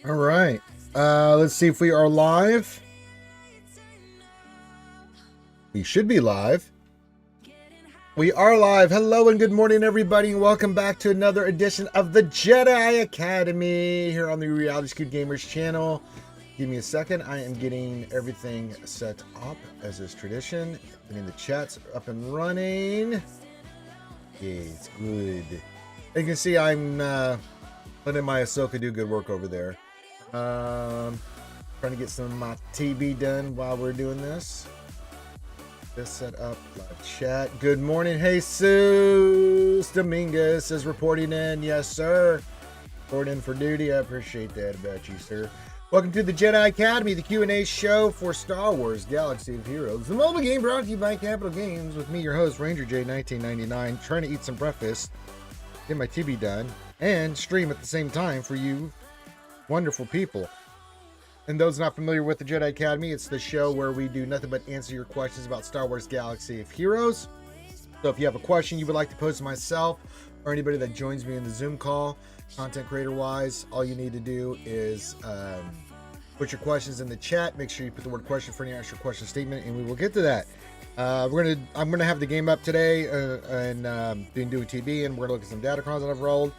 All right. Let's see if we are live. We should be live. We are live. Hello and good morning, everybody, and welcome back to another edition of the Jedi Academy here on the Reality Scoot Gamers channel. Give me a second. I am getting everything set up as is tradition. Getting the chats up and running. Yeah, it's good. You can see I'm letting my Ahsoka do good work over there. Trying to get some of my TV done while we're doing this. Just set up live chat. Good morning, Jesus Dominguez is reporting in. Yes, sir. Reporting in for duty. I appreciate that about you, sir. Welcome to the Jedi Academy, the Q&A show for Star Wars Galaxy of Heroes. The mobile game brought to you by Capital Games with me, your host, Ranger J 1999, trying to eat some breakfast, get my TV done, and stream at the same time for you wonderful people. And those not familiar with the Jedi Academy, it's the show where we do nothing but answer your questions about Star Wars Galaxy of Heroes. So if you have a question you would like to pose to myself or anybody that joins me in the Zoom call, content creator wise, all you need to do is put your questions in the chat. Make sure you put the word question for any extra question statement, and we will get to that. I'm gonna have the game up today and doing TV, and we're gonna look at some datacrons that I've rolled.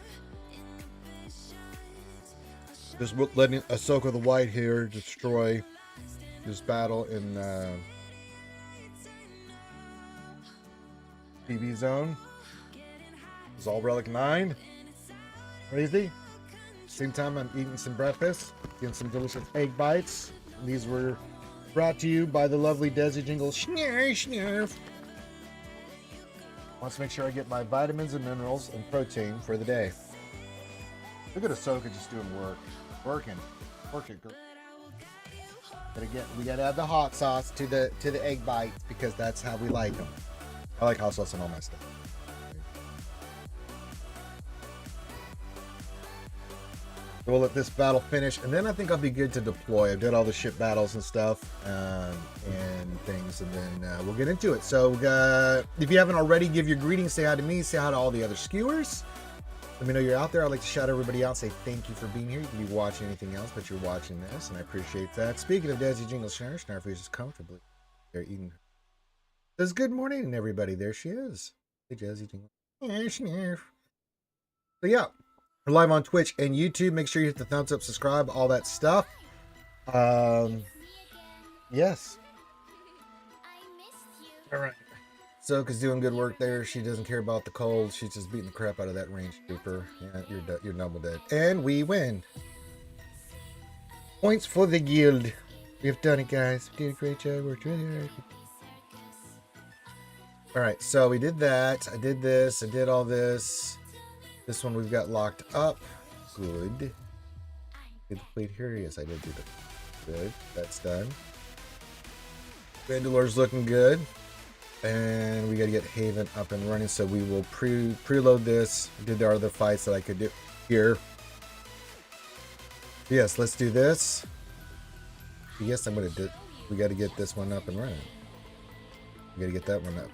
Just letting Ahsoka the White here destroy this battle in TV zone. It's all Relic 9. Crazy. Same time I'm eating some breakfast, getting some delicious egg bites. These were brought to you by the lovely Desi Jingle. Snurf, snurf. Wants to make sure I get my vitamins and minerals and protein for the day. Look at Ahsoka just doing work. Working, girl. We gotta add the hot sauce to the egg bites because that's how we like them. I like hot sauce and all my stuff. So we'll let this battle finish, and then I think I'll be good to deploy. I've done all the ship battles and stuff and things, and then we'll get into it. So if you haven't already, give your greetings, say hi to me, say hi to all the other skewers. Let me know you're out there. I'd like to shout everybody out, say thank you for being here. You can be watching anything else, but you're watching this, and I appreciate that. Speaking of Desi Jingle Snarf is comfortably there eating. Says good morning, everybody. There she is. Hey, Desi Jingle Snarf. So yeah, we're live on Twitch and YouTube. Make sure you hit the thumbs up, subscribe, all that stuff. Yes. All right. Ahsoka's doing good work there. She doesn't care about the cold. She's just beating the crap out of that range trooper. Yeah, you're double dead. And we win. Points for the guild. We've done it, guys. We did a great job. Worked really hard. Alright, so we did that. I did this. I did all this. This one we've got locked up. Good. Did the plate here? Yes, I did do that. Good. That's done. Vandalor's looking good. And we got to get Haven up and running, so we will preload this. Did the other fights that I could do here. Yes, let's do this. Yes, I'm gonna do. We got to get this one up and running. We got to get that one up.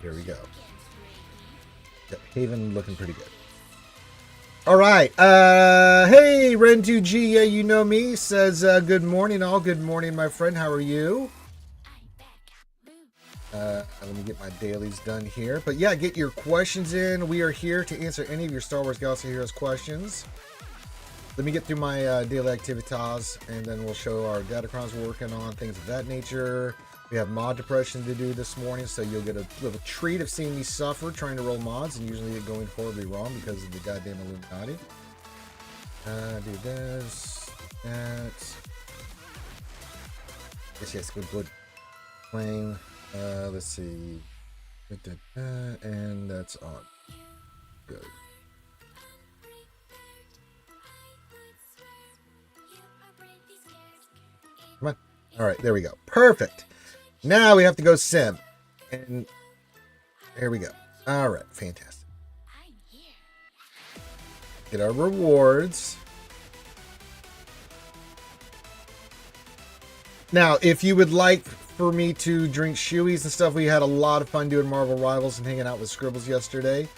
Here we go. Got Haven looking pretty good. All right. Hey, Ren2G, yeah, you know me, says good morning, all. Good morning, my friend. How are you? Let me get my dailies done here. But yeah, get your questions in. We are here to answer any of your Star Wars Galaxy Heroes questions. Let me get through my daily activities, and then we'll show our datacrons we're working on, things of that nature. We have mod depression to do this morning, so you'll get a little treat of seeing me suffer trying to roll mods, and usually it going horribly wrong because of the goddamn Illuminati. Do this, that. Yes, good. Playing. Let's see. And that's on. Good. Come on. All right, there we go. Perfect. Now we have to go sim. And here we go. All right, fantastic. Get our rewards. Now, if you would like for me to drink shoeies and stuff, we had a lot of fun doing Marvel Rivals and hanging out with Scribbles yesterday.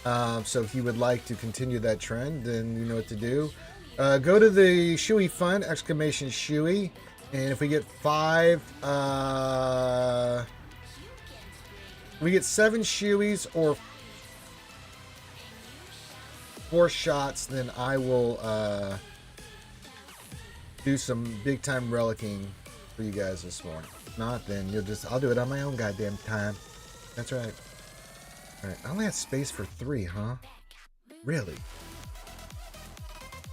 So if you would like to continue that trend, then you know what to do. Go to the Shoey Fund, exclamation Shoey. And if we get 7 Shoeys or 4 shots, then I will do some big time relicking for you guys this morning. If not, then I'll do it on my own goddamn time. That's right. Alright, I only have space for 3, huh? Really?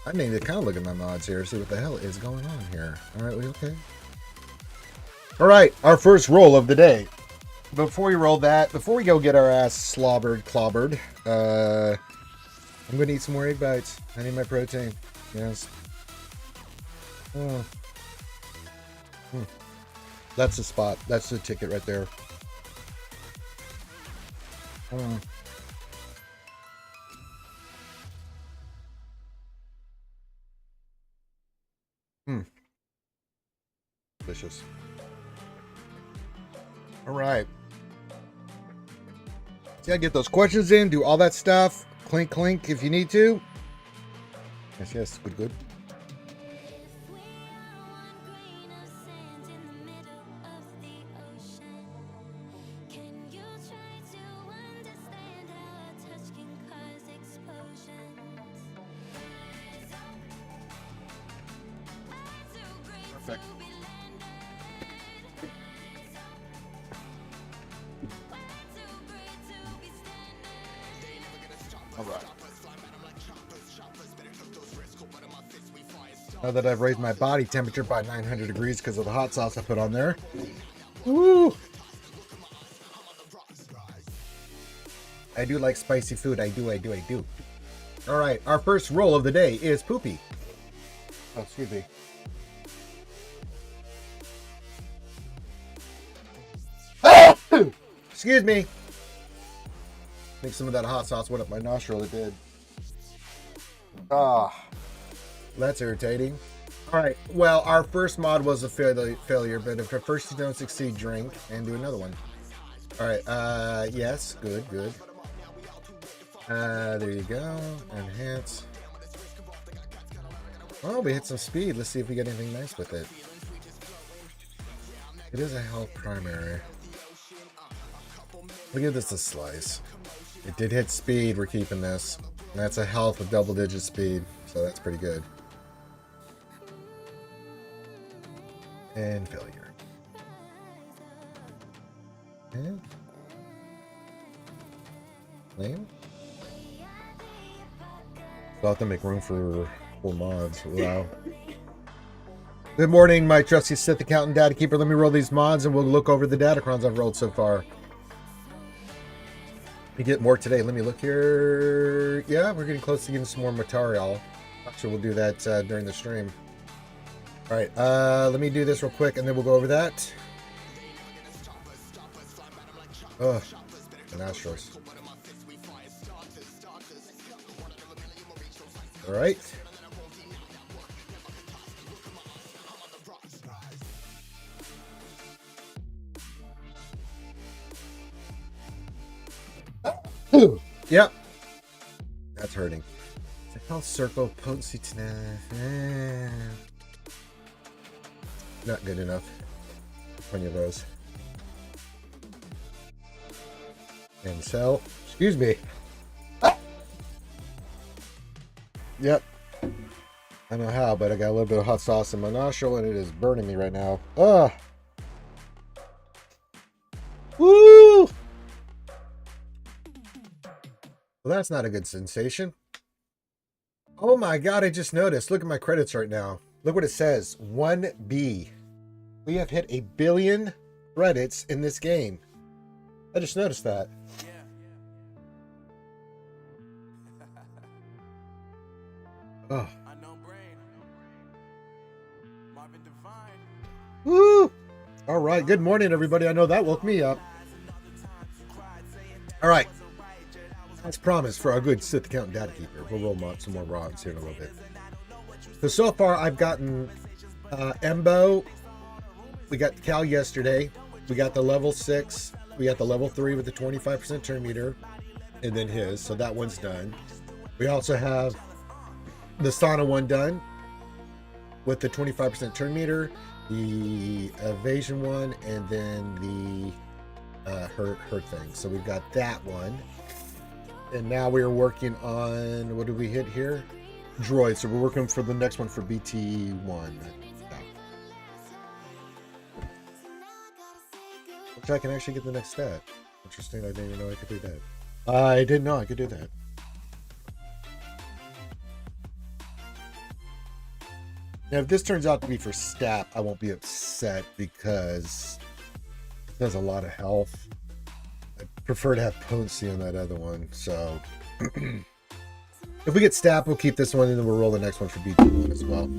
I need to kind of look at my mods here, see what the hell is going on here. Alright, we okay? Alright, our first roll of the day. Before we roll that, before we go get our ass clobbered, I'm going to eat some more egg bites. I need my protein. Yes. That's the spot. That's the ticket right there. Delicious. All right. So yeah, get those questions in, do all that stuff. Clink, clink if you need to. Yes, yes. Good, good. Perfect. All right. Now that I've raised my body temperature by 900 degrees because of the hot sauce I put on there. Woo! I do like spicy food. I do. All right. Our first roll of the day is Poopy. Oh, excuse me. Excuse me. I think some of that hot sauce went up my nostril. It did. That's irritating. All right. Well, our first mod was a failure, but if at first you don't succeed, drink and do another one. All right. Yes. Good. There you go. Enhance. Oh, we hit some speed. Let's see if we get anything nice with it. It is a health primary. We'll give this a slice. It did hit speed. We're keeping this. And that's a health with double-digit speed, so that's pretty good. And failure. And lame. So I'll have to make room for 4 mods. Wow. Good morning, my trusty Sith accountant data keeper. Let me roll these mods and we'll look over the datacrons I've rolled so far. We get more today. Let me look here. Yeah, we're getting close to getting some more material. Actually, we'll do that during the stream. All right, let me do this real quick and then we'll go over that. Ugh, the nostrils. All right. Yep. That's hurting. Health circle potency tonight. Not good enough. Plenty of those. And sell. Excuse me. Yep. I don't know how, but I got a little bit of hot sauce in my nostril and it is burning me right now. Ugh. Woo! Well, that's not a good sensation. Oh my god, I just noticed. Look at my credits right now. Look what it says. 1B. We have hit 1 billion credits in this game. I just noticed that. Oh. Woo! All right. Good morning, everybody. I know that woke me up. All right. As promised, for our good Sith account data keeper, we'll roll some more rods here in a little bit. So far, I've gotten Embo. We got Cal yesterday. We got the level 6. We got the level 3 with the 25% turn meter. and then his. So that one's done. We also have the sauna one done with the 25% turn meter, the evasion one, and then the her thing. So we've got that one. And now we are working on, what did we hit here? Droid. So we're working for the next one for BT1. Which I can actually get the next stat. Interesting. I didn't even know I could do that. I didn't know I could do that. Now, if this turns out to be for stat, I won't be upset because it does a lot of health. I prefer to have potency on that other one. So if we get stat, we'll keep this one and then we'll roll the next one for BT1 as well.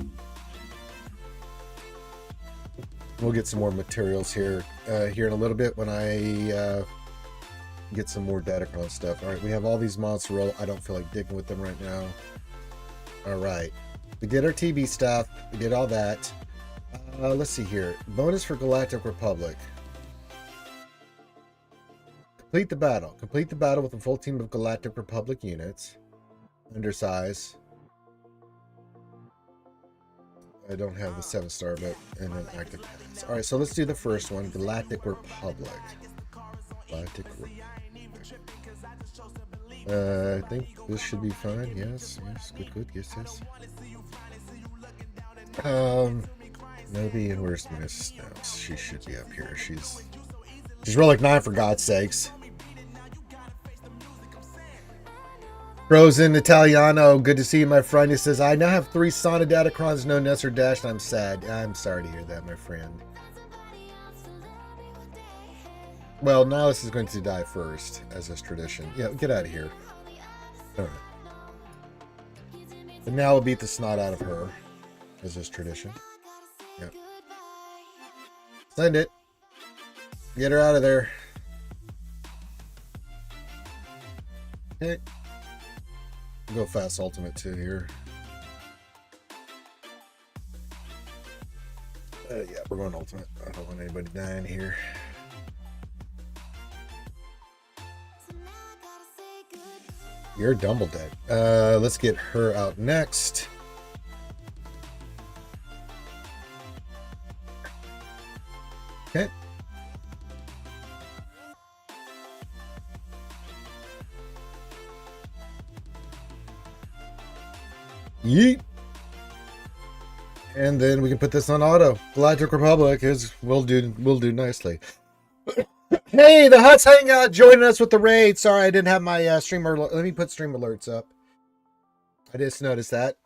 We'll get some more materials here in a little bit when I get some more Datacron stuff. All right, we have all these mods to roll. I don't feel like digging with them right now. All right. We did our TB stuff. We did all that. Let's see here. Bonus for Galactic Republic. Complete the battle. Complete the battle with a full team of Galactic Republic units. Undersize. I don't have the 7-star, but and then active pass. All right, so let's do the first one. Galactic Republic. Galactic Republic. I think this should be fine. Yes, good, yes. Maybe and where's Miss? No, she should be up here. She's Relic 9 for God's sakes. Frozen Italiano, good to see you, my friend. He says, I now have 3 Sauna Datacrons, no Ness or Dash, and I'm sad. I'm sorry to hear that, my friend. Well, Nihilus is going to die first, as is tradition. Yeah, get out of here. All right. But now we'll beat the snot out of her, as is tradition. Yep. Send it. Get her out of there. Okay. Go fast ultimate too here. Yeah, we're going ultimate. I don't want anybody dying here. You're double deck. Let's get her out next. Okay. Yeet. And then we can put this on auto. Galactic Republic will do nicely. Hey, the Huts Hangout joining us with the raid. Sorry, I didn't have my streamer. Let me put stream alerts up. I just noticed that.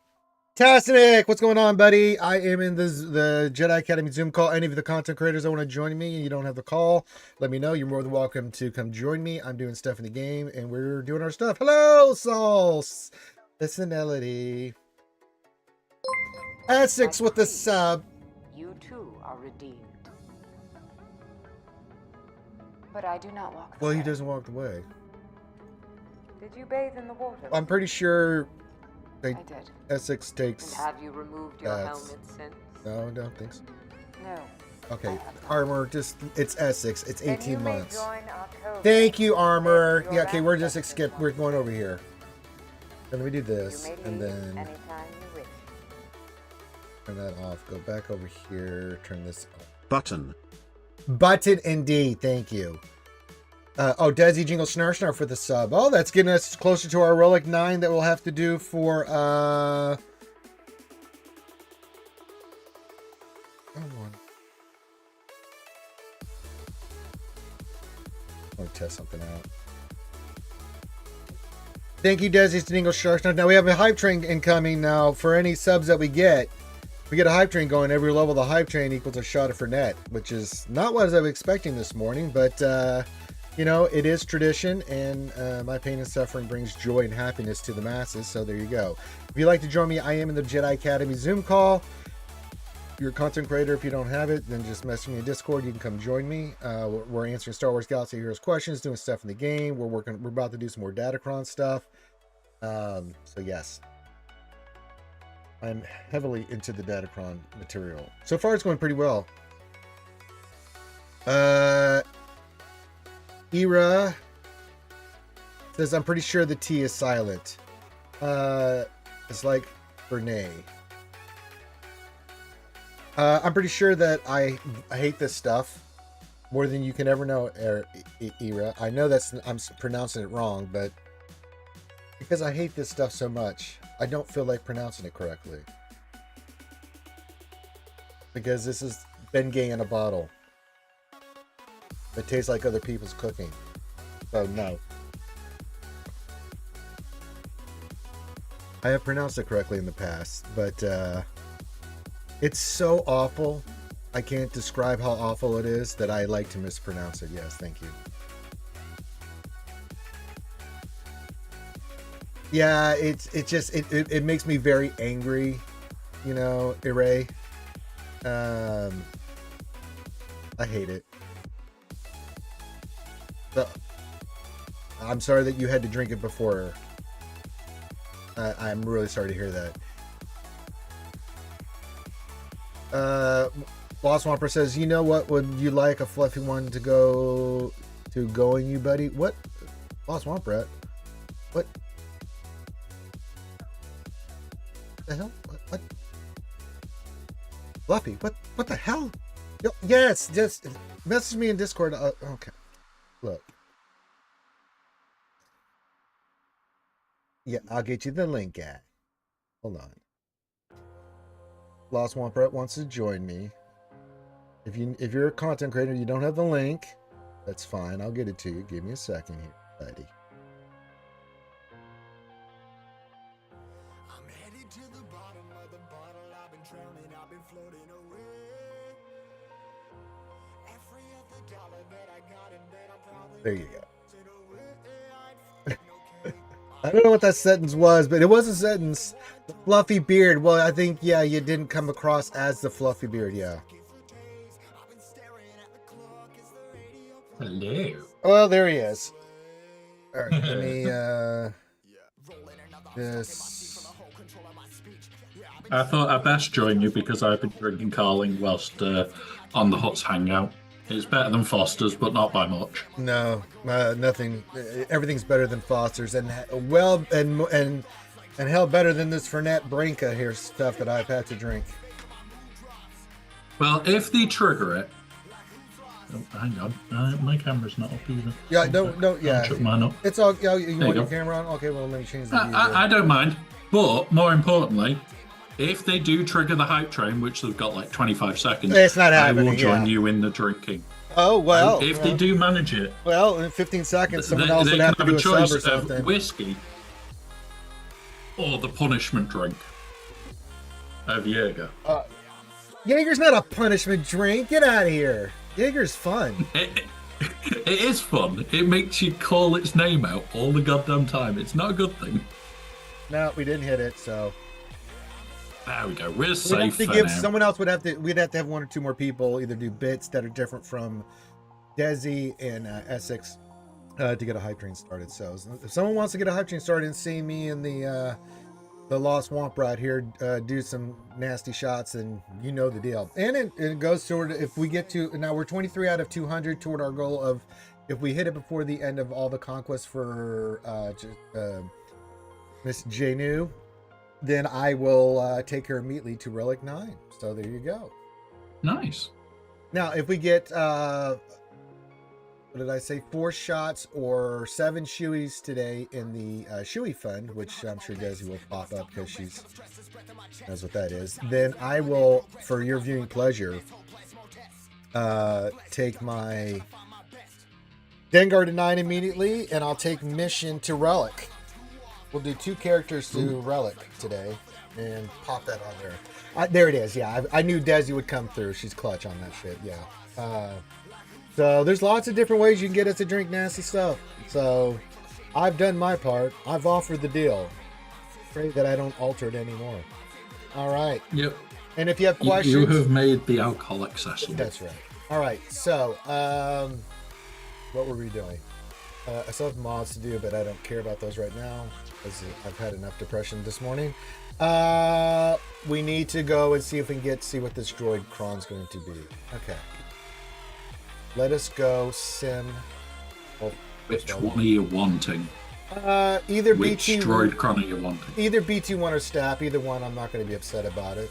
Tasnick, what's going on, buddy? I am in the Jedi Academy Zoom call. Any of the content creators that want to join me and you don't have the call, let me know. You're more than welcome to come join me. I'm doing stuff in the game and we're doing our stuff. Hello, Sauce. Listenality. Essex with the sub. You too are redeemed. But I do not walk the way. Well, he doesn't walk the way. Did you bathe in the water? I'm pretty sure I did. Essex takes... And have you removed your helmet since? No, I don't think so. No. Okay, Armor, it's Essex. It's 18 months. Join October. Thank you, Armor. Yeah, okay, we're going over here. And let me do this, and then anytime you wish. Turn that off. Go back over here. Turn this off. Button indeed. Thank you. Oh, Desi Jingle Snarr for the sub. Oh, that's getting us closer to our Relic 9 that we'll have to do for Hold on. I want to test something out. Thank you, Desi Jingle Snarr. Now we have a hype train incoming now. For any subs that we get a hype train going. Every level of the hype train equals a shot of Fernet, which is not what I was expecting this morning, but you know, it is tradition, and my pain and suffering brings joy and happiness to the masses, so there you go. If you'd like to join me, I am in the Jedi Academy Zoom call. If you're a content creator, if you don't have it, then just message me in Discord. You can come join me. We're answering Star Wars Galaxy Heroes questions, doing stuff in the game. We're about to do some more Datacron stuff. So yes. I'm heavily into the Datacron material. So far, it's going pretty well. Era Says, I'm pretty sure the T is silent. It's like Bernay. I'm pretty sure that I hate this stuff more than you can ever know, Era. I know I'm pronouncing it wrong, but because I hate this stuff so much, I don't feel like pronouncing it correctly. Because this is Bengay in a bottle. It tastes like other people's cooking. So no. I have pronounced it correctly in the past, but it's so awful. I can't describe how awful it is that I like to mispronounce it. Yes, thank you. Yeah, it makes me very angry, you know, Ire. I hate it. So, I'm sorry that you had to drink it before. I'm really sorry to hear that. Lost Whomper says, you know what would you like a fluffy one to go in you, buddy? What? Lost Whomper? What? The hell? What? Fluffy? What the hell? Yes, just message me in Discord. Okay. Look. Yeah, I'll get you the link, guy. Hold on. Lost Womper wants to join me. If you're a content creator, you don't have the link, that's fine. I'll get it to you. Give me a second here, buddy. I'm headed to the bottom of the bottle. I've been drowning. I've been floating away. Every other dollar that I got, and then I'm probably there you go. I don't know what that sentence was, but it was a sentence. The fluffy beard. Well, I think, yeah, you didn't come across as the fluffy beard, yeah. Hello. Well, there he is. All right, let me, this. I thought I'd best join you because I've been drinking Carling whilst on the Huts hangout. It's better than Foster's, but not by much. No, nothing. Everything's better than Foster's, and well, and hell, better than this Fernet Branca here stuff that I've had to drink. Well, if they trigger it, oh, hang on, my camera's not up either. Yeah, don't. Yeah, I'll chuck mine up. it's all. You want you your go. camera on? Okay, well, let me change the view. I don't mind, but more importantly, if they do trigger the hype train, which they've got like 25 seconds, It's not happening, I will join yeah. you in the drinking. Oh well. If they do manage it, well, in 15 seconds, someone they else would can have to have do a a sub choice or of something. whiskey or the punishment drink of Jaeger. Jaeger's not a punishment drink. Get out of here. Jaeger's fun. It is fun. It makes you call its name out all the goddamn time. It's not a good thing. No, we didn't hit it, so There we go. We're we'd safe have to for give now. someone else we'd have to have one or two more people either do bits that are different from Desi and Essex to get a hype train started. So if someone wants to get a hype train started and see me and the Lost Womp right here do some nasty shots, and you know the deal. And it goes toward, if we get to, now we're 23 out of 200 toward our goal of, if we hit it before the end of all the conquests for Miss Janu, then I will take her immediately to Relic 9. So there you go. Nice. Now, if we get, what did I say, 4 shots or 7 shoeys today in the shoey fund, which I'm sure Desi will pop up because she's knows what that is, then I will, for your viewing pleasure, take my Dengar to 9 immediately, and I'll take Mission to Relic. We'll do 2 characters to Relic today and pop that on there. There it is. Yeah, I knew Desi would come through. She's clutch on that shit. Yeah. So there's lots of different ways you can get us to drink nasty stuff. So I've done my part. I've offered the deal. Pray that I don't alter it anymore. All right. Yep. And if you have questions, You have made the alcohol accessible. that's right. All right. So what were we doing? I still have mods to do, but I don't care about those right now because I've had enough depression this morning. We need to go and see if we can see what this droid cron's going to be. Okay. Let us go sim. Well, Which one are you wanting? Either Which BT droid chron are you wanting? either BT1 or STAP, either one. I'm not going to be upset about it.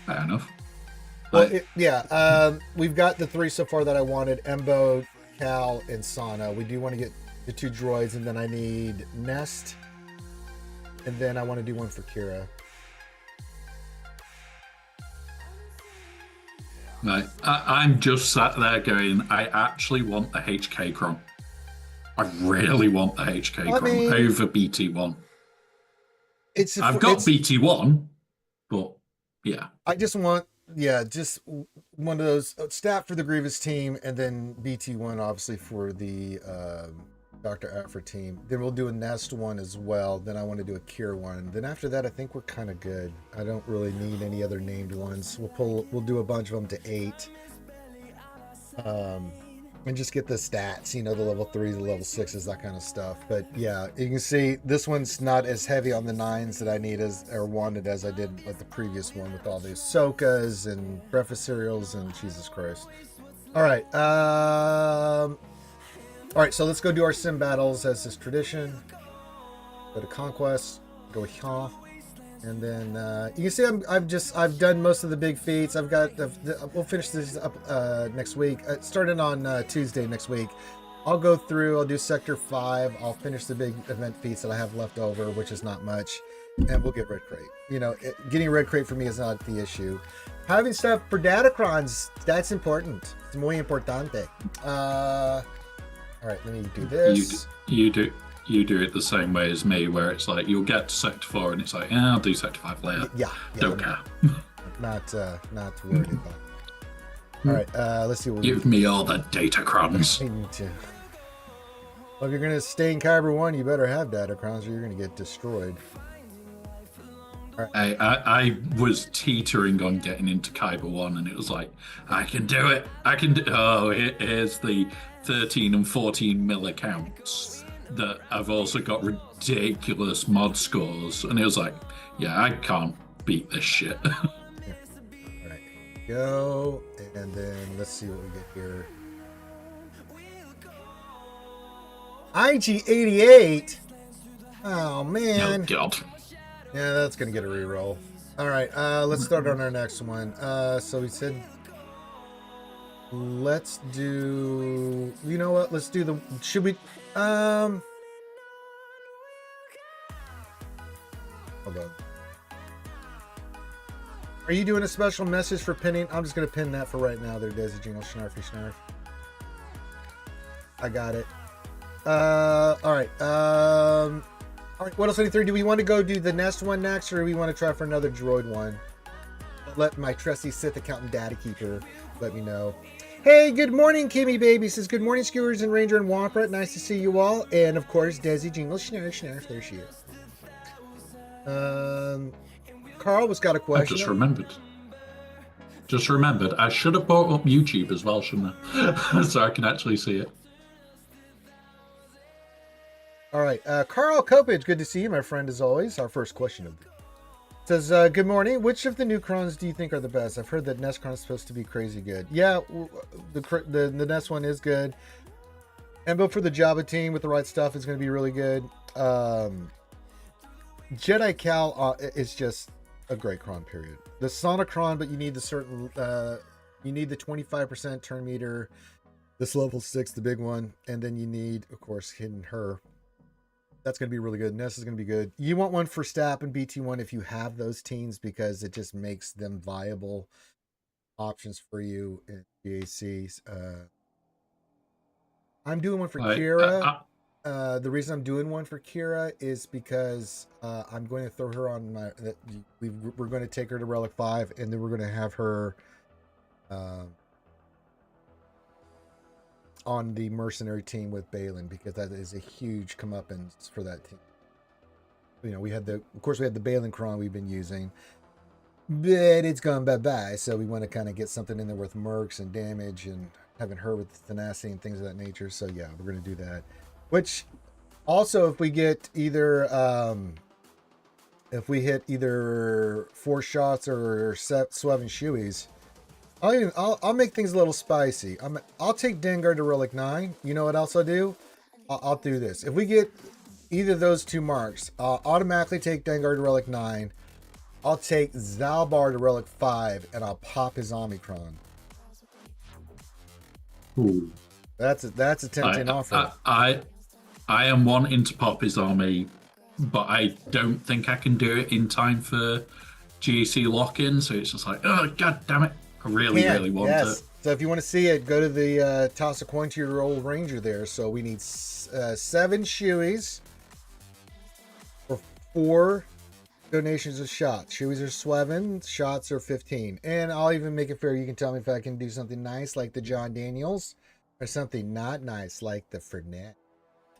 Fair enough. Well, we've got the 3 so far that I wanted: Embo, Cal, and Sana. We do want to get the 2 droids, and then I need Nest, and then I want to do one for Kira. Right. I'm just sat there going, I actually want the HK chron. I really want the HK chron over BT1. I've got BT1, but yeah. I just want, just one of those STAP for the Grievous team, and then BT1 obviously for the Dr. Afra team. Then we'll do a Nest one as well. Then I want to do a Kira one. Then after that, I think we're kind of good. I don't really need any other named ones. We'll do a bunch of them to 8. And just get the stats, the level 3s, the level 6s, that kind of stuff. But yeah, you can see this one's not as heavy on the 9s that I need or wanted as I did with the previous one with all these Ahsokas and breakfast cereals and Jesus Christ. All right. So let's go do our sim battles as is tradition. Go to Conquest, go here. And then you can see I've done most of the big feats. We'll finish this up next week. Starting on Tuesday next week. I'll go through. I'll do Sector 5. I'll finish the big event feats that I have left over, which is not much, and we'll get Red Crate. Getting Red Crate for me is not the issue. Having stuff for Datacrons, that's important. It's muy importante. All right, let me do this. You do it the same way as me, where it's like you'll get to Sector 4 and it's like, I'll do Sector 5 later. Yeah, don't care. Not worried about it. All right, let's see what give me all the Datacrons. I need to. Well, if you're gonna stay in Kyber 1, you better have Datacrons, or you're gonna get destroyed. Right. I was teetering on getting into Kyber 1, and it was like, I can do it. Here's the 13 and 14 mil accounts that I've also got ridiculous mod scores, and it was like, I can't beat this shit. All right, go, and then let's see what we get here. IG88. Oh man. Oh god. Yeah, that's gonna get a reroll. All right, let's start on our next one. So we said, let's do. You know what? Let's do the. Should we? Hold on. Are you doing a special message for pinning? I'm just gonna pin that for right now. There, Desi Jingle, Snarfy Snarf. I got it. All right. All right. What else? Anything? Do we want to go do the Nest one next, or do we want to try for another droid one? Let my trusty Sith accountant data keeper let me know. Hey, good morning, Kimmy Baby. Says good morning, Skewers and Ranger and Wamprat. Nice to see you all. And of course, Desi Jingle, Snarf, Snarf. There she is. Carl was got a question. I just remembered. I should have brought up YouTube as well, shouldn't I? So I can actually see it. All right, Carl Kopich, good to see you, my friend, as always. Our first question of the day says, good morning. Which of the new crons do you think are the best? I've heard that Nest Cron is supposed to be crazy good. Yeah, the Nest one is good. And vote for the Jabba team with the right stuff is going to be really good. Jedi Cal is just a great cron, period. The Sonic cron, but you need the certain, you need the 25% turn meter, this level 6, the big one, and then you need, of course, Hidden Her. That's going to be really good. Nest is going to be good. You want one for STAP and BT1 if you have those teams, because it just makes them viable options for you in GACs. I'm doing one for Kira. The reason I'm doing one for Kira is because I'm going to throw her on my... We're going to take her to Relic 5, and then we're going to have her... on the mercenary team with Balin, because that is a huge comeuppance for that team. We had of course we had the Balin cron we've been using, but it's gone bye-bye, so we want to kind of get something in there with mercs and damage and having her with tenacity and things of that nature. So yeah, we're going to do that. Which also, if we get either if we hit either 4 shots or Swev and Shoeys, I'll make things a little spicy. I'll take Dengar to Relic 9. You know what else I'll do? I'll do this. If we get either of those 2 marks, I'll automatically take Dengar to Relic 9. I'll take Zalbar to Relic 5, and I'll pop his Omicron. Ooh. That's a tempting offer. I am wanting to pop his army, but I don't think I can do it in time for GC lock-in. So it's just like, oh god damn it! I really want it. So if you want to see it, go to the toss a coin to your old ranger there. So we need 7 shoeys for 4 donations of shots. Shoeys are 7, shots are 15. And I'll even make it fair. You can tell me if I can do something nice like the John Daniels or something not nice like the Fernet.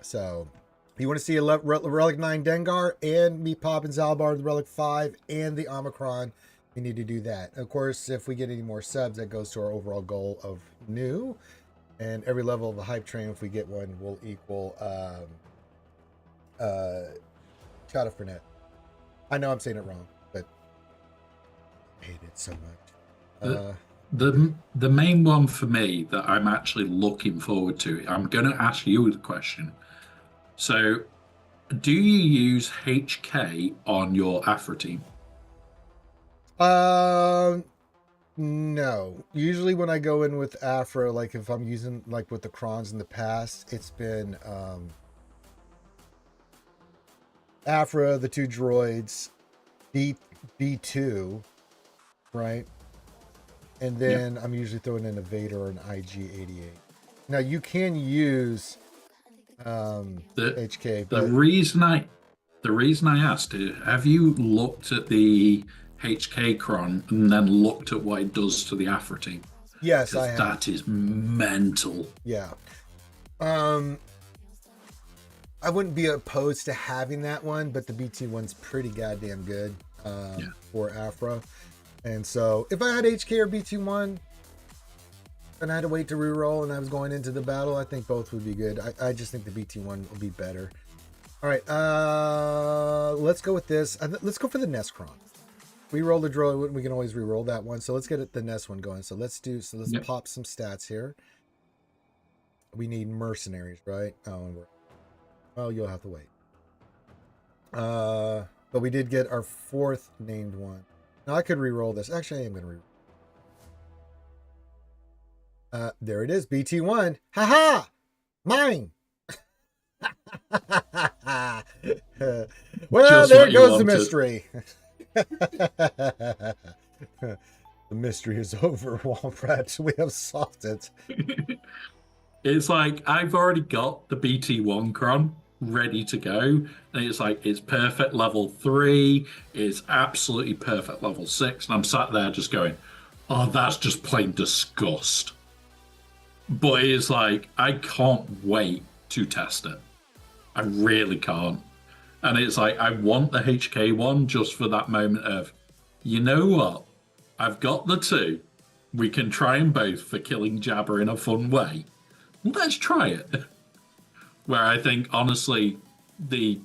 So if you want to see a Relic 9 Dengar and me popping Zalbar, the Relic 5, and the Omicron, we need to do that. Of course, if we get any more subs, that goes to our overall goal of new. And every level of the hype train, if we get one, will equal shot of Fernet. I know I'm saying it wrong, but I hate it so much. The main one for me that I'm actually looking forward to, I'm going to ask you the question. So, do you use HK on your Afra team? No. Usually when I go in with Afra, like if I'm using like with the Krons in the past, it's been Afra, the 2 droids, B2, right? And then I'm usually throwing in a Vader or an IG-88. Now you can use HK. But... The reason I asked it, have you looked at the HK Cron and then looked at what it does to the Afra team? Yes, I have. That is mental. Yeah. I wouldn't be opposed to having that one, but the BT one's pretty goddamn good for Afra. And so if I had HK or BT1 and I had to wait to reroll and I was going into the battle, I think both would be good. I just think the BT1 will be better. All right, let's go with this. Let's go for the Nescron. We roll the droid, we can always re-roll that one. So let's get the Nest one going. So let's pop some stats here. We need mercenaries, right? Oh, you'll have to wait. But we did get our 4th named one. Now I could re-roll this. Actually, I am going to re-roll. There it is, BT1. Haha! Mine! Well, there goes the mystery. The mystery is over, Walprat. We have solved it. It's like I've already got the BT1 Cron ready to go. And it's like it's perfect level 3, it's absolutely perfect level 6, and I'm sat there just going, oh, that's just plain disgust. But it's like I can't wait to test it. I really can't. And it's like I want the HK one just for that moment of, you know what? I've got the 2. We can try them both for killing Jabba in a fun way. Let's try it. Where I think, honestly, the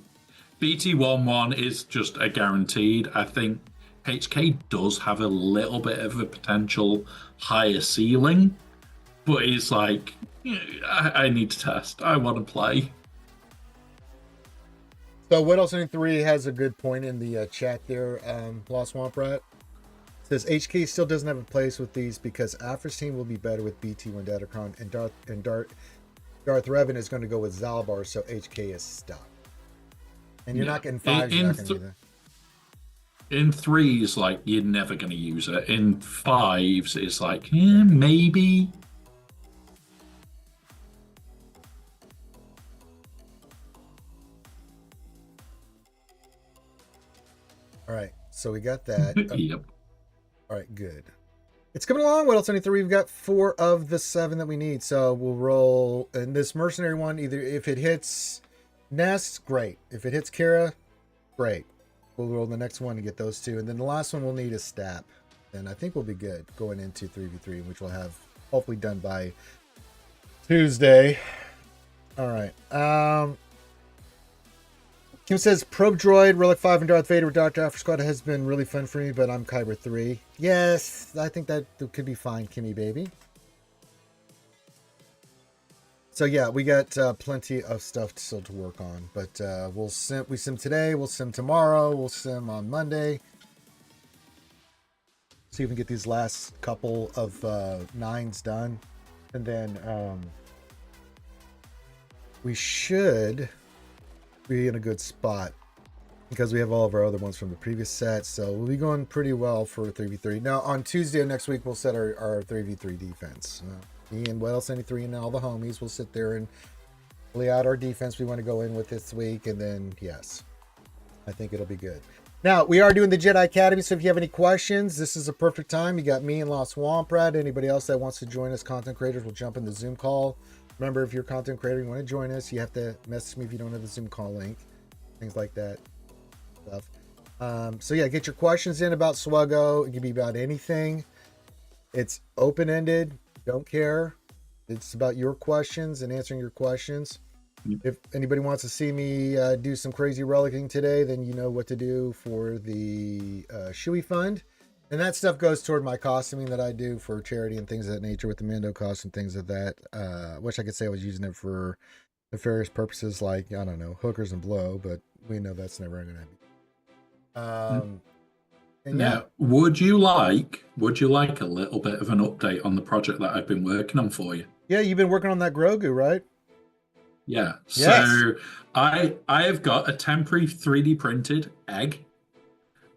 BT1 one is just a guaranteed. I think HK does have a little bit of a potential higher ceiling, but it's like, I need to test. I want to play. So what else in 3 has a good point in the chat there, Lost Swamp Rat? Says HK still doesn't have a place with these because Afra's team will be better with BT1 Datacron and Darth Revan is going to go with Zalbar, so HK is stuck. And you're not getting 5s, you're not going to do that. In 3s, like, you're never going to use it. In 5s, it's like, maybe. All right, so we got that. Yep. All right, good. It's coming along. What else? 3? We've got 4 of the 7 that we need. So we'll roll. And this mercenary one, either if it hits Nest, great. If it hits Kira, great. We'll roll the next one to get those 2. And then the last one we'll need is Stap. And I think we'll be good going into 3v3, which we'll have hopefully done by Tuesday. All right. Kim says, Probe Droid, Relic 5, and Darth Vader with Dr. After Squad has been really fun for me, but I'm Kyber 3. Yes, I think that could be fine, Kimmy baby. So yeah, we got plenty of stuff still to work on, but we sim today, we'll sim tomorrow, we'll sim on Monday. See if we can get these last couple of 9s done, and then we should be in a good spot because we have all of our other ones from the previous set, so we'll be going pretty well for 3v3. Now on Tuesday of next week, we'll set our 3v3 defense. Me and What Else 93 and all the homies will sit there and lay out our defense we want to go in with this week, and then yes, I think it'll be good. Now we are doing the Jedi Academy, so if you have any questions, this is a perfect time. You got me and Lost Womprad. Anybody else that wants to join us, content creators, will jump in the Zoom call. Remember, if you're a content creator, you want to join us, you have to message me if you don't have the Zoom call link, things like that stuff. So yeah, get your questions in about Swuggo. It can be about anything. It's open-ended. Don't care. It's about your questions and answering your questions. If anybody wants to see me do some crazy relicking today, then you know what to do for the Shui Fund. And that stuff goes toward my costuming that I do for charity and things of that nature with the Mando costume, things of that. Wish I could say I was using it for nefarious purposes like, I don't know, hookers and blow, but we know that's never going to happen. And yeah. Now, would you like a little bit of an update on the project that I've been working on for you? Yeah, you've been working on that Grogu, right? Yeah. Yes. So I have got a temporary 3D printed egg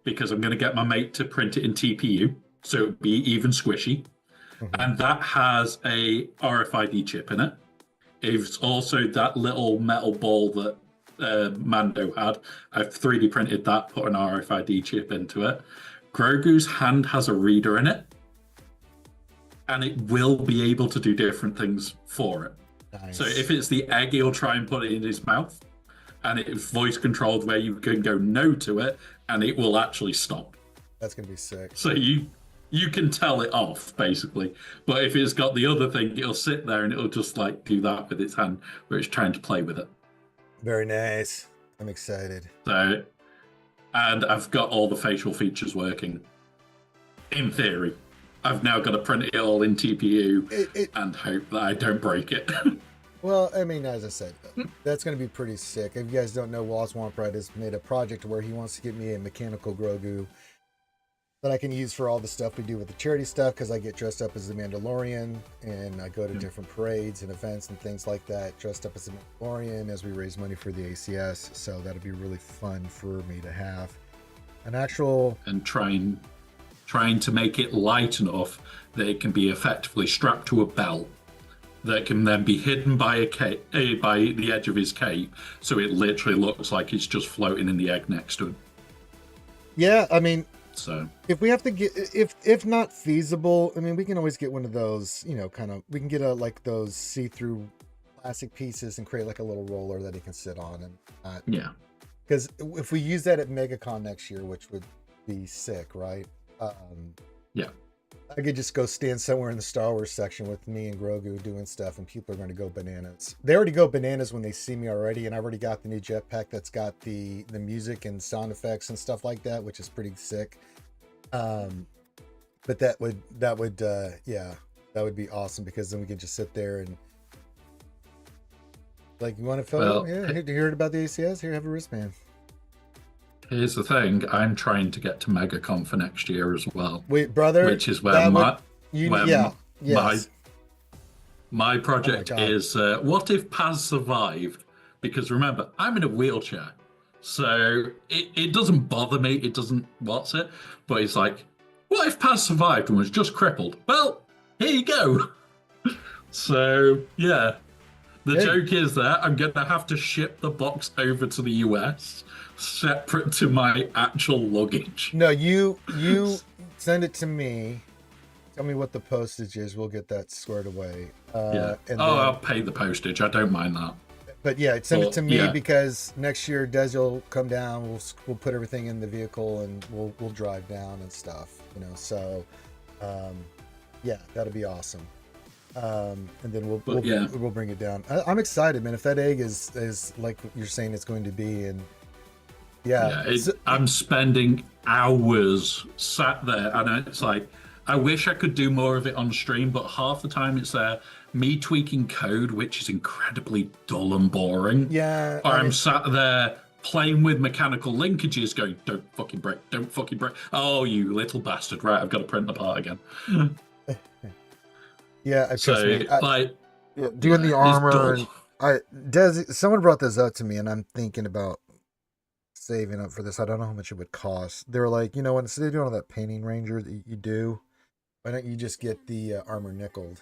because I'm going to get my mate to print it in TPU, so it'll be even squishy. And that has a RFID chip in it. It's also that little metal ball that Mando had. I've 3D printed that, put an RFID chip into it. Grogu's hand has a reader in it, and it will be able to do different things for it. Nice. So if it's the egg, he'll try and put it in his mouth, and it's voice controlled where you can go no to it, and it will actually stop. That's gonna be sick. So you can tell it off, basically. But if it's got the other thing, it'll sit there and it'll just like do that with its hand where it's trying to play with it. Very nice. I'm excited. So, and I've got all the facial features working. In theory, I've now got to print it all in TPU and hope that I don't break it. Well, I mean, as I said, that's going to be pretty sick. If you guys don't know, Wallace Womprad has made a project where he wants to get me a mechanical Grogu that I can use for all the stuff we do with the charity stuff, because I get dressed up as the Mandalorian and I go to different parades and events and things like that, dressed up as a Mandalorian as we raise money for the ACS. So that'll be really fun for me to have an actual... And trying to make it light enough that it can be effectively strapped to a belt that can then be hidden by by the edge of his cape, so it literally looks like he's just floating in the egg next to him. Yeah, I mean... So if we have to get, if not feasible, I mean, we can always get one of those, you know, kind of, we can get like those see-through plastic pieces and create like a little roller that he can sit on. And yeah, because if we use that at MegaCon next year, which would be sick, right? Yeah, I could just go stand somewhere in the Star Wars section with me and Grogu doing stuff, and people are going to go bananas. They already go bananas when they see me already, and I've already got the new jetpack that's got the music and sound effects and stuff like that, which is pretty sick. But that would yeah, that would be awesome, because then we can just sit there and like, you want a photo? Yeah, you heard about the ACS? Here, have a wristband. Here's the thing: I'm trying to get to MegaCon for next year as well. Wait, brother, which is where my project is. What if Paz survived? Because remember, I'm in a wheelchair, so it doesn't bother me. It doesn't what's it, but it's like, what if Paz survived and was just crippled? Well, here you go. So yeah, the joke is that I'm gonna have to ship the box over to the US. Separate to my actual luggage. No, you send it to me. Tell me what the postage is. We'll get that squared away. Yeah. I'll pay the postage. I don't mind that. But yeah, send it to me, because next year Des will come down. We'll put everything in the vehicle and we'll drive down and stuff. You know, so yeah, that'll be awesome. And then we'll bring it down. I'm excited, man. If that egg is like you're saying it's going to be, and I'm spending hours sat there, and it's like, I wish I could do more of it on stream, but half the time it's there, me tweaking code, which is incredibly dull and boring. Yeah. Or I'm sat there playing with mechanical linkages going, don't fucking break, don't fucking break. Oh, you little bastard. Right, I've got to print the part again. Yeah, trust So, me. Doing the it's armor. dull. Someone brought this up to me, and I'm thinking about saving up for this. I don't know how much it would cost. They were like, instead of doing all that painting ranger that you do, why don't you just get the armor nickeled?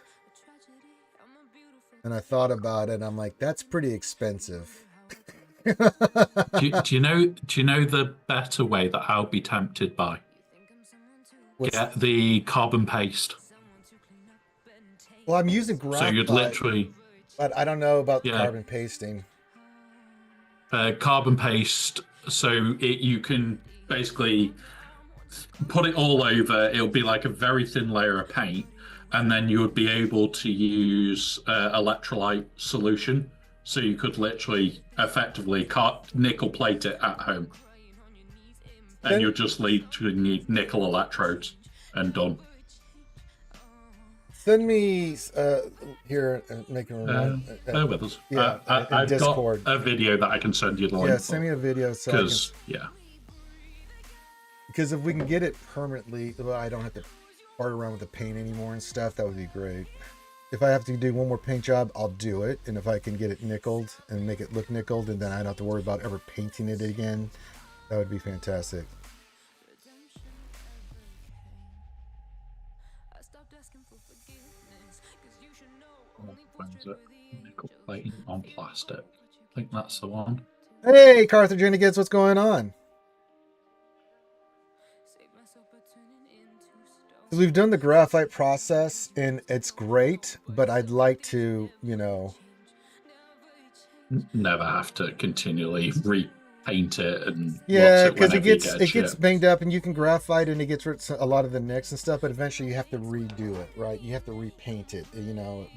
And I thought about it. And I'm like, that's pretty expensive. do you know the better way that I'll be tempted by? Get the carbon paste. Well, I'm using graphite. So you'd literally... But I don't know about the carbon pasting. Carbon paste, so you can basically put it all over. It'll be like a very thin layer of paint, and then you would be able to use electrolyte solution. So you could literally effectively nickel plate it at home. And you'll just need nickel electrodes and done. Send me here, make a reminder. Bear with us. Yeah, I've Discord. got a video that I can send you the link. Yeah, send me a video because because if we can get it permanently, well, I don't have to fart around with the paint anymore and stuff. That would be great. If I have to do one more paint job, I'll do it. And if I can get it nickeled and make it look nickeled, and then I don't have to worry about ever painting it again, that would be fantastic. When's it? Nickel plating on plastic. I think that's the one. Hey, Carthaginians, what's going on? We've done the graphite process, and it's great, but I'd like to, never have to continually repaint it and because it gets banged up, and you can graphite and it gets rid of a lot of the nicks and stuff, but eventually you have to redo it, right? You have to repaint it,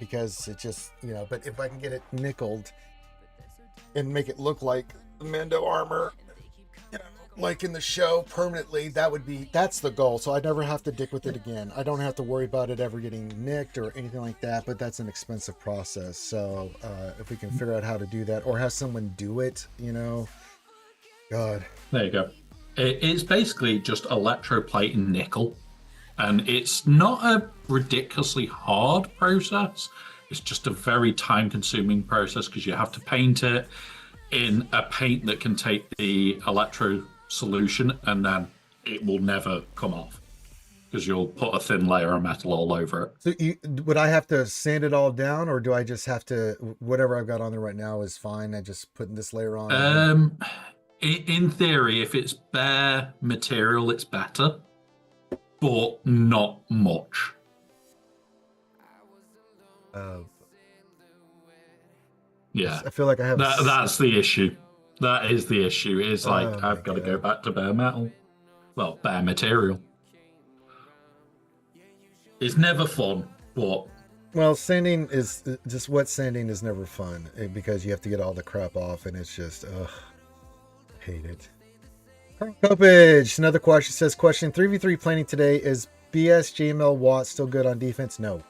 because it just, but if I can get it nickeled and make it look like the Mando armor, like in the show permanently, that's the goal. So I never have to dick with it again. I don't have to worry about it ever getting nicked or anything like that, but that's an expensive process. So if we can figure out how to do that or have someone do it, God. There you go. It's basically just electroplating nickel, and it's not a ridiculously hard process. It's just a very time-consuming process because you have to paint it in a paint that can take the electro solution, and then it will never come off because you'll put a thin layer of metal all over it. So would I have to sand it all down, or do I just have to, whatever I've got on there right now is fine, I just put this layer on? In theory, if it's bare material, it's better, but not much. Yeah, I feel like I have that's the issue. That is the issue. It's like I've got to go back to bare metal. Well, bare material. It's never fun, but sanding is just wet sanding is never fun because you have to get all the crap off, and it's just hate it. Copage, another question says, question 3v3 planning today, is BS JML Watt still good on defense? No.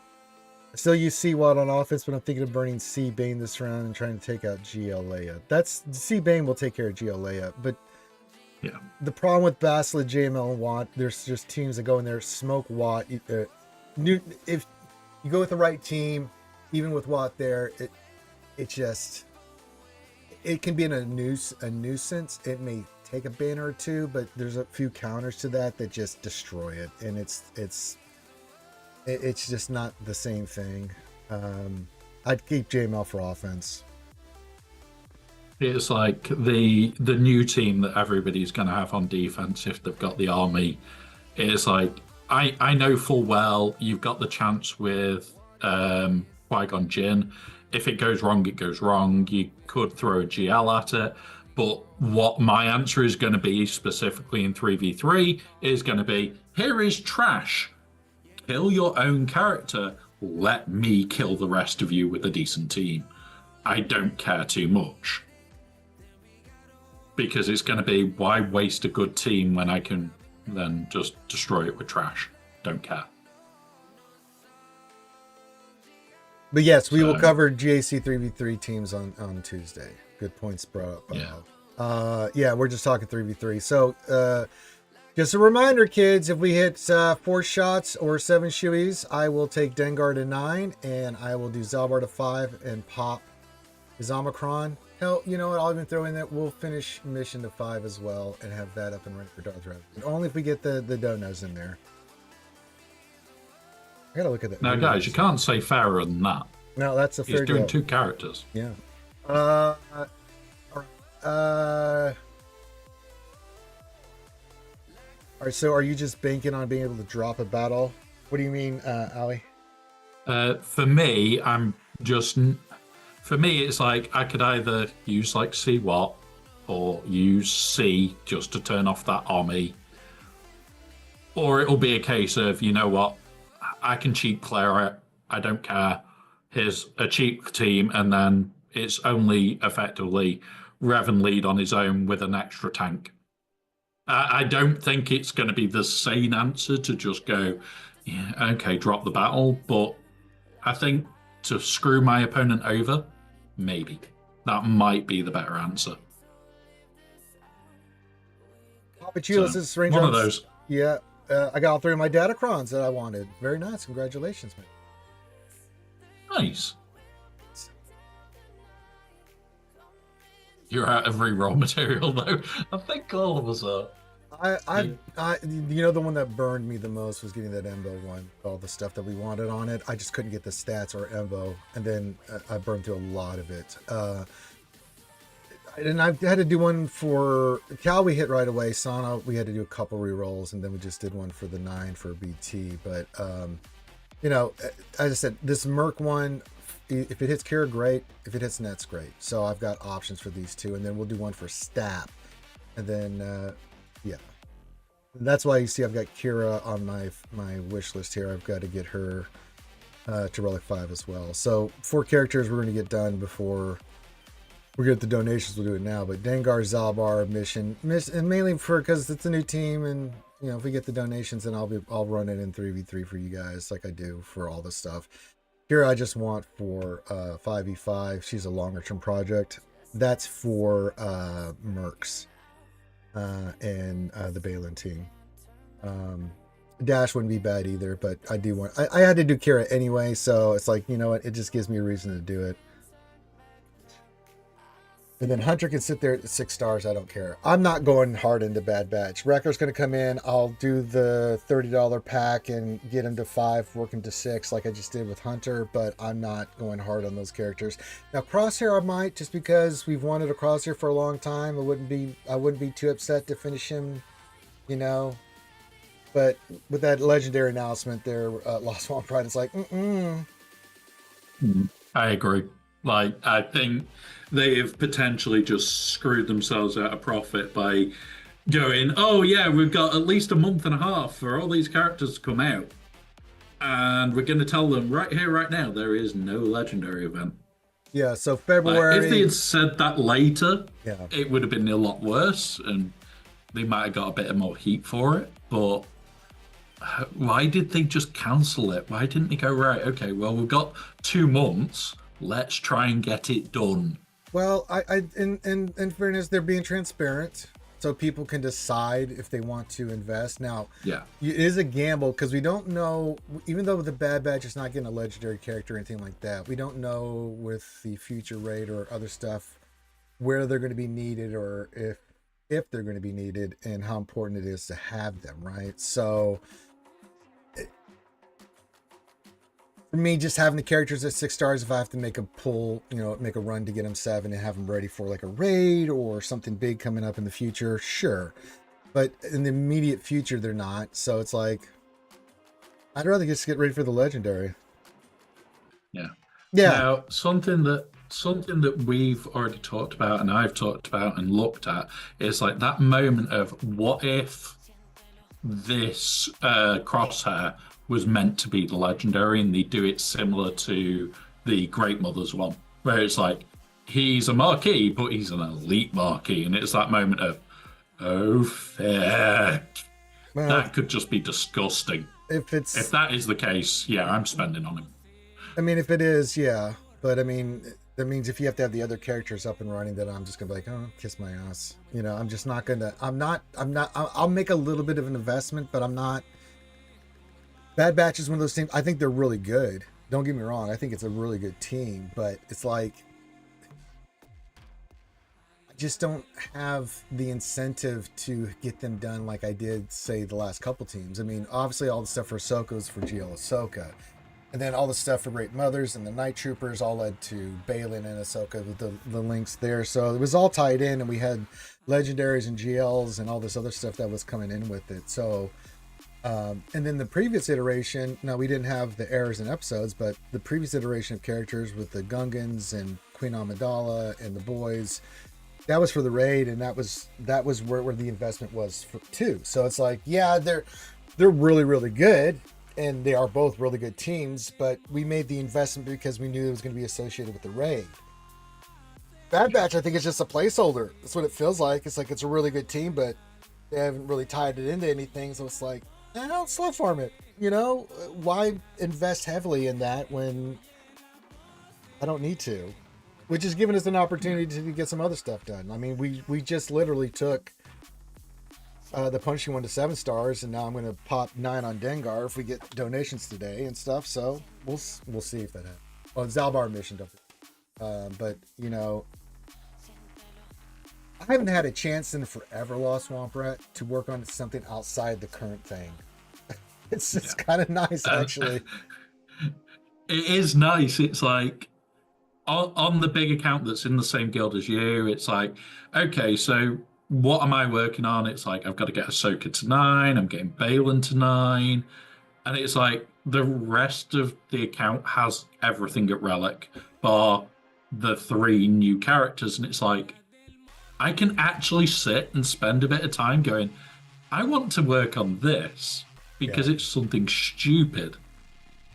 I still use C Watt on offense, but I'm thinking of burning C Bane this round and trying to take out GL Leia. That's C Bane will take care of GL Leia, but yeah, the problem with Basilisk, JML, and Watt, there's just teams that go in there, smoke Watt. If you go with the right team, even with Watt there, it can be a nuisance. It may take a banner or two, but there's a few counters to that just destroy it, and it's just not the same thing. I'd keep JML for offense. It's like the new team that everybody's going to have on defense if they've got the army. It's like I know full well you've got the chance with Qui-Gon Jinn. If it goes wrong, it goes wrong. You could throw a GL at it. But what my answer is going to be, specifically in 3v3, is going to be, here is trash. Kill your own character. Let me kill the rest of you with a decent team. I don't care too much. Because it's going to be, why waste a good team when I can then just destroy it with trash? Don't care. But yes, we will So- cover GAC 3v3 teams on Tuesday. Good points brought up. Yeah. Yeah, we're just talking 3v3. So just a reminder, kids, if we hit 4 shots or 7 shoeies, I will take Dengar to 9, and I will do Zalbar to 5 and pop Zamacron. Hell, you know what? I'll even throw in that we'll finish mission to 5 as well and have that up and running for Darth Vader. Only if we get the donos in there. I gotta look at that. Now, guys, you can't say fairer than that. No, that's a fair He's doing deal. 2 characters. Yeah. All right, so are you just banking on being able to drop a battle? What do you mean, Ali? For me, it's like I could either use like C what or use C just to turn off that army, or it'll be a case of, you know what, I can cheap clear it. I don't care. Here's a cheap team, and then it's only effectively Revan lead on his own with an extra tank. I don't think it's going to be the sane answer to just go, yeah, okay, drop the battle. But I think to screw my opponent over, maybe. That might be the better answer. Papa Chilos is Strange one of Ones. those. Yeah, I got all 3 of my Datacrons that I wanted. Very nice. Congratulations, man. Nice. You're out of reroll material, though. I think all of us are. You know, the one that burned me the most was getting that Embo one. All the stuff that we wanted on it. I just couldn't get the stats or Embo, and then I burned through a lot of it. And I had to do one for Cal. We hit right away. Sana, we had to do a couple rerolls, and then we just did one for the 9 for BT. But you know, as I said, this Merc one, if it hits Kira, great. If it hits Nets, great. So I've got options for these 2, and then we'll do one for Stap, and then yeah. That's why you see I've got Kira on my wish list here. I've got to get her to Relic 5 as well. So 4 characters we're going to get done before we get the donations. We'll do it now. But Dengar, Zalbar mission, and mainly because it's a new team, and you know, if we get the donations, then I'll run it in 3v3 for you guys like I do for all this stuff. Kira I just want for 5v5. She's a longer term project. That's for Mercs. And the Balin team. Dash wouldn't be bad either, but I do want. I had to do Kira anyway, so it's like, you know what? It just gives me a reason to do it. And then Hunter can sit there at 6 stars. I don't care. I'm not going hard into Bad Batch. Wrecker's going to come in. I'll do the $30 pack and get him to 5, work him to 6, like I just did with Hunter. But I'm not going hard on those characters. Now Crosshair, I might, just because we've wanted a Crosshair for a long time. I wouldn't be too upset to finish him, you know. But with that legendary announcement there, Lost One Pride, it's like, I agree. Like, I think they have potentially just screwed themselves out of profit by going, oh yeah, we've got at least a month and a half for all these characters to come out. And we're going to tell them right here, right now, there is no legendary event. yeah. So February. Like, if they had said that later, Yeah. it would have been a lot worse, and they might have got a bit of more heat for it. But why did they just cancel it? Why didn't they go, right, okay, well, we've got 2 months. Let's try and get it done. Well, in fairness, they're being transparent, so people can decide if they want to invest. Now, Yeah. it is a gamble because we don't know, even though the Bad Batch is not getting a legendary character or anything like that, we don't know with the future raid or other stuff where they're going to be needed, or if they're going to be needed, and how important it is to have them, right? So for me, just having the characters at 6 stars, if I have to make a pull, you know, make a run to get them 7 and have them ready for like a raid or something big coming up in the future, sure. But in the immediate future, they're not. So it's like, I'd rather just get ready for the legendary. Yeah. Yeah. Now, something that we've already talked about and I've talked about and looked at is like that moment of what if this Crosshair was meant to be the legendary, and they do it similar to the Great Mothers one, where it's like he's a marquee, but he's an elite marquee, and it's that moment of, oh, fuck. Well, That could just be disgusting. if If that is the case, yeah, I'm spending on him. I mean, if it is, yeah. But I mean, that means if you have to have the other characters up and running, then I'm just gonna be like, oh, kiss my ass. You know, I'm just not gonna. I'll make a little bit of an investment, but I'm not. Bad Batch is one of those teams. I think they're really good. Don't get me wrong. I think it's a really good team, but it's like I just don't have the incentive to get them done like I did, say, the last couple teams. I mean, obviously, all the stuff for Ahsoka was for GL Ahsoka. And then all the stuff for Great Mothers and the Night Troopers all led to Balin and Ahsoka with the links there. So it was all tied in, and we had legendaries and GLs and all this other stuff that was coming in with it. So, and then the previous iteration, now we didn't have the errors in episodes, but the previous iteration of characters with the Gungans and Queen Amidala and the boys, that was for the raid, and that was where the investment was for too. So it's like, yeah, they're really, really good. And they are both really good teams, but we made the investment because we knew it was going to be associated with the raid. Bad Batch, I think, is just a placeholder. That's what it feels like. It's like it's a really good team, but they haven't really tied it into anything. So it's like, don't slow farm it. You know, why invest heavily in that when I don't need to? Which has given us an opportunity to get some other stuff done. I mean, we just literally took the punching 1 to 7 stars, and now I'm going to pop 9 on Dengar if we get donations today and stuff. So we'll see if that happens. Well, Zalbar mission, but you know, I haven't had a chance in forever, Lost Swamp Rat, to work on something outside the current thing. It's kind of nice, actually. It is nice. It's like on the big account that's in the same guild as you. It's like, okay, so what am I working on? It's like, I've got to get Ahsoka to 9, I'm getting Balin to 9. And it's like the rest of the account has everything at Relic, bar the 3 new characters. And it's like, I can actually sit and spend a bit of time going, I want to work on this because it's something stupid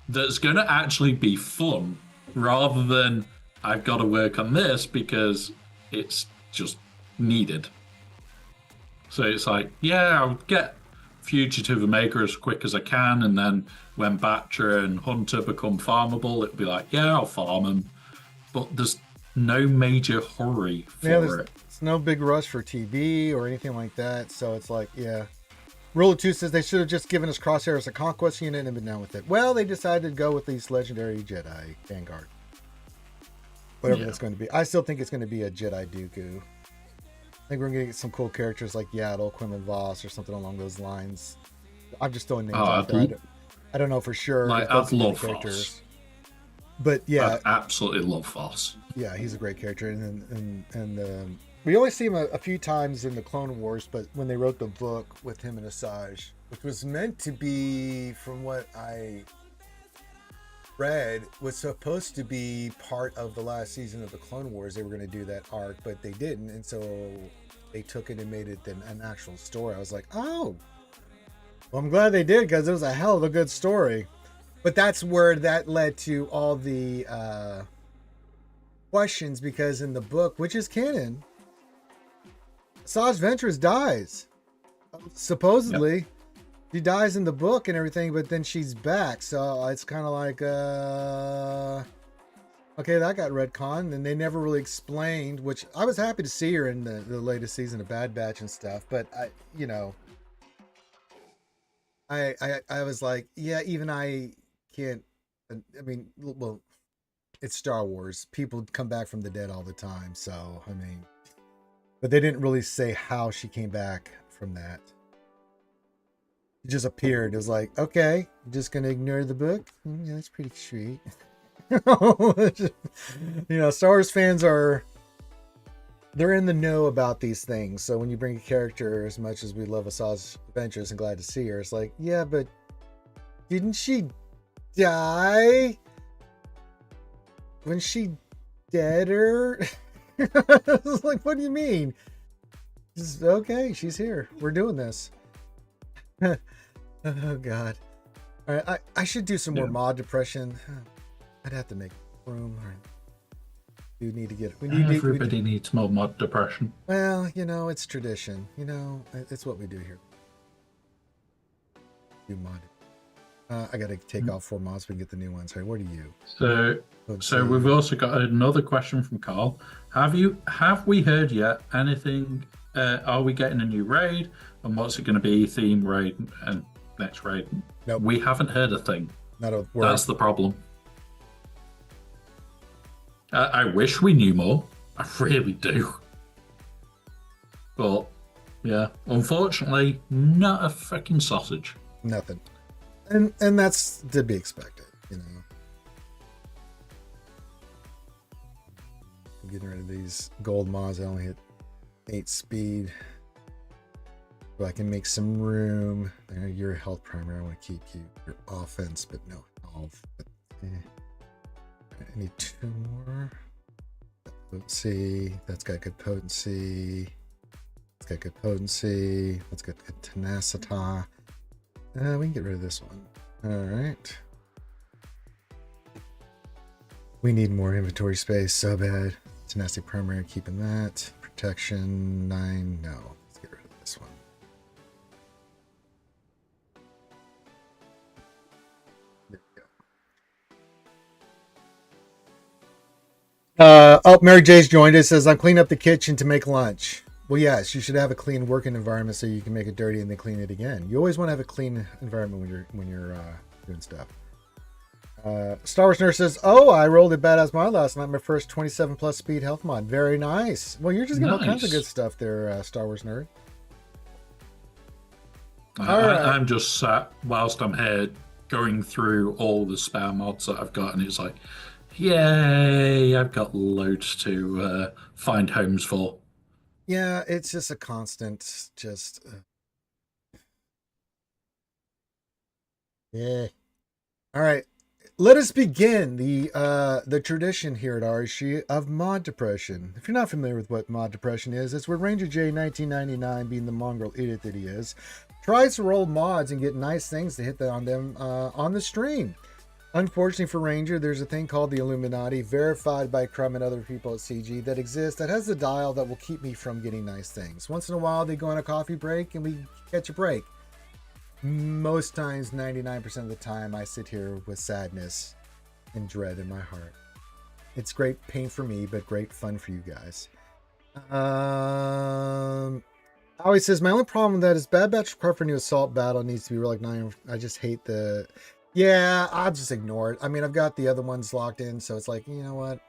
that's going to actually be fun, rather than I've got to work on this because it's just needed. So it's like, yeah, I'll get Fugitive Omega as quick as I can, and then when Batra and Hunter become farmable, it'll be like, yeah, I'll farm them. But there's no major hurry for it. It's no big rush for TV or anything like that. So it's like, yeah. Rule of 2 says they should have just given us Crosshair as a conquest unit and been done with it. Well, they decided to go with these legendary Jedi Vanguard. Whatever that's going to be. I still think it's going to be a Jedi Dooku. I think we're going to get some cool characters like Yaddle, Quinlan Voss, or something along those lines. I'm just throwing names out there. I don't know for sure. Like, I love Voss. But yeah. I absolutely love Voss. Yeah, he's a great character. And we only see him a few times in the Clone Wars, but when they wrote the book with him and Asajj, which was meant to be, from what I read, was supposed to be part of the last season of the Clone Wars. They were going to do that arc, but they didn't, and so they took it and made it an actual story. I was like, oh, well, I'm glad they did, because it was a hell of a good story. But that's where that led to all the questions, because in the book, which is canon, Asajj Ventress dies, supposedly. Yep. She dies in the book and everything, but then she's back. So it's kind of like, okay, that got retconned, and they never really explained, which I was happy to see her in the latest season of Bad Batch and stuff. But I was like, yeah, even I can't, I mean, well, it's Star Wars. People come back from the dead all the time. So, I mean, but they didn't really say how she came back from that. It just appeared. It was like, okay, I'm just gonna ignore the book. Yeah, that's pretty sweet. Star Wars fans they're in the know about these things. So when you bring a character, as much as we love Asajj Ventress and glad to see her, it's like, yeah, but didn't she die when she dead her? It's like, what do you mean? Just, okay, she's here. We're doing this. Oh god. All right, I should do some more mod depression. I'd have to make room. We need to get. Everybody needs more mod depression. Well, it's tradition. It's what we do here. Do mod. I got to take off 4 mods so we can get the new ones. All right, what are you? So we've also got another question from Carl. Have we heard yet anything? Are we getting a new raid? And what's it going to be? Theme raid and next raid? Nope. We haven't heard a thing. Not a word. That's the problem. I wish we knew more. I really do. But yeah, unfortunately, not a freaking sausage. Nothing. And that's to be expected, you know. I'm getting rid of these gold mods. I only hit 8 speed. So I can make some room. I know you're a health primer. I want to keep you your offense, but no health. But, I need 2 more. Potency. That's got good potency. It's got good potency. That's got good tenacity. We can get rid of this one. All right. We need more inventory space so bad. Tenacity primary, keeping that. Protection 9. No. Let's get rid of this one. There we go. Oh, Mary J's joined us. Says, I'm cleaning up the kitchen to make lunch. Well, yes, you should have a clean working environment so you can make it dirty and then clean it again. You always want to have a clean environment when you're doing stuff. Star Wars Nurse says, "Oh, I rolled a badass mod last night. My first 27 plus speed health mod. Very nice. Well, you're just getting all kinds of good stuff there, Star Wars Nerd. I'm just sat whilst I'm here going through all the spare mods that I've got, and it's like, yay! I've got loads to find homes for." Yeah, it's just a constant, yeah. All right, let us begin the tradition here at RSG of mod depression. If you're not familiar with what mod depression is, it's where Ranger J 1999, being the mongrel idiot that he is, tries to roll mods and get nice things to hit on them on the stream. Unfortunately for Ranger, there's a thing called the Illuminati, verified by Crumb and other people at CG, that exists, that has the dial that will keep me from getting nice things. Once in a while, they go on a coffee break and we catch a break. Most times, 99% of the time, I sit here with sadness and dread in my heart. It's great pain for me, but great fun for you guys. Always says, my only problem with that is Bad Batch required for new assault battle needs to be like 9. I just hate the... Yeah, I'll just ignore it. I mean, I've got the other ones locked in, so it's like, you know what?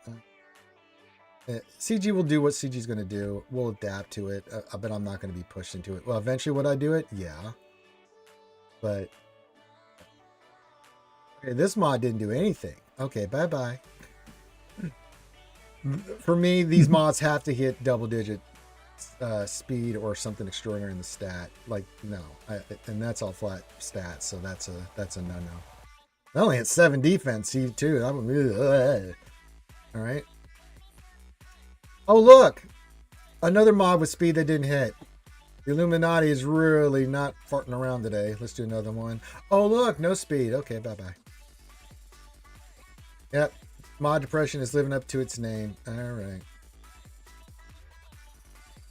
CG will do what CG's going to do. We'll adapt to it, but I'm not going to be pushed into it. Well, eventually would I do it? Yeah. But okay, this mod didn't do anything. Okay, bye-bye. For me, these mods have to hit double-digit speed or something extraordinary in the stat. Like, no. And that's all flat stats, so that's a no-no. I only had 7 defense, see, too. All right. Oh, look! Another mod with speed that didn't hit. The Illuminati is really not farting around today. Let's do another one. Oh, look! No speed. Okay, bye-bye. Yep. Mod depression is living up to its name. All right.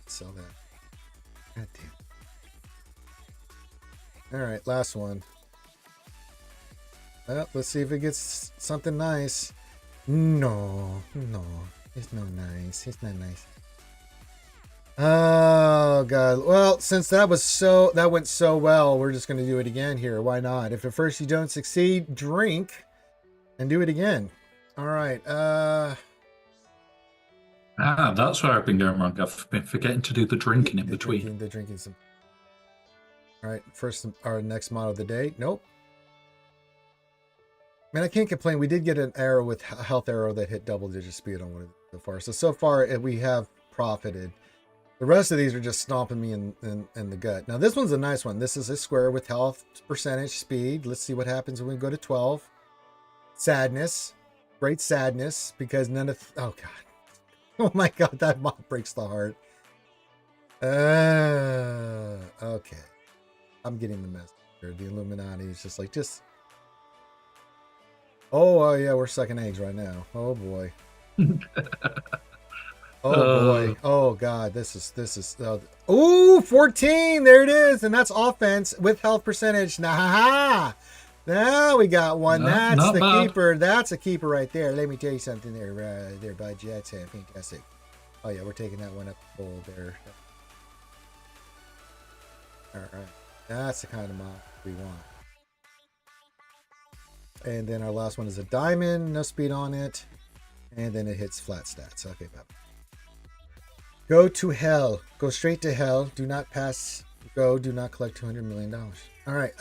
Sell that. God damn. All right, last one. Well, let's see if it gets something nice. No, it's not nice. It's not nice. Oh god. Well, since that went so well, we're just gonna do it again here. Why not? If at first you don't succeed, drink and do it again. All right. That's where I've been going wrong. I've been forgetting to do the drinking in between. The drinking some. All right, first our next mod of the day. Nope. Man, I can't complain. We did get an arrow with a health arrow that hit double-digit speed on one of so far. So far we have profited. The rest of these are just stomping me in the gut. Now this one's a nice one. This is a square with health percentage speed. Let's see what happens when we go to 12. Sadness, great sadness, because none of oh god. Oh my god, that mod breaks the heart. Okay. I'm getting the message here. The Illuminati is just like, oh yeah, we're sucking eggs right now. Oh boy. Oh boy. Oh god, this is ooh, 14. There it is. And that's offense with health percentage. Nah. Now we got one. No, That's not the bad. keeper. That's a keeper right there. Let me tell you something there, there, bud. That's fantastic. Oh yeah, we're taking that one up full there. All right, that's the kind of mod we want. And then our last one is a diamond. No speed on it, and then it hits flat stats. Okay, Pep. Go to hell. Go straight to hell. Do not pass. Go. Do not collect $200 million. All right.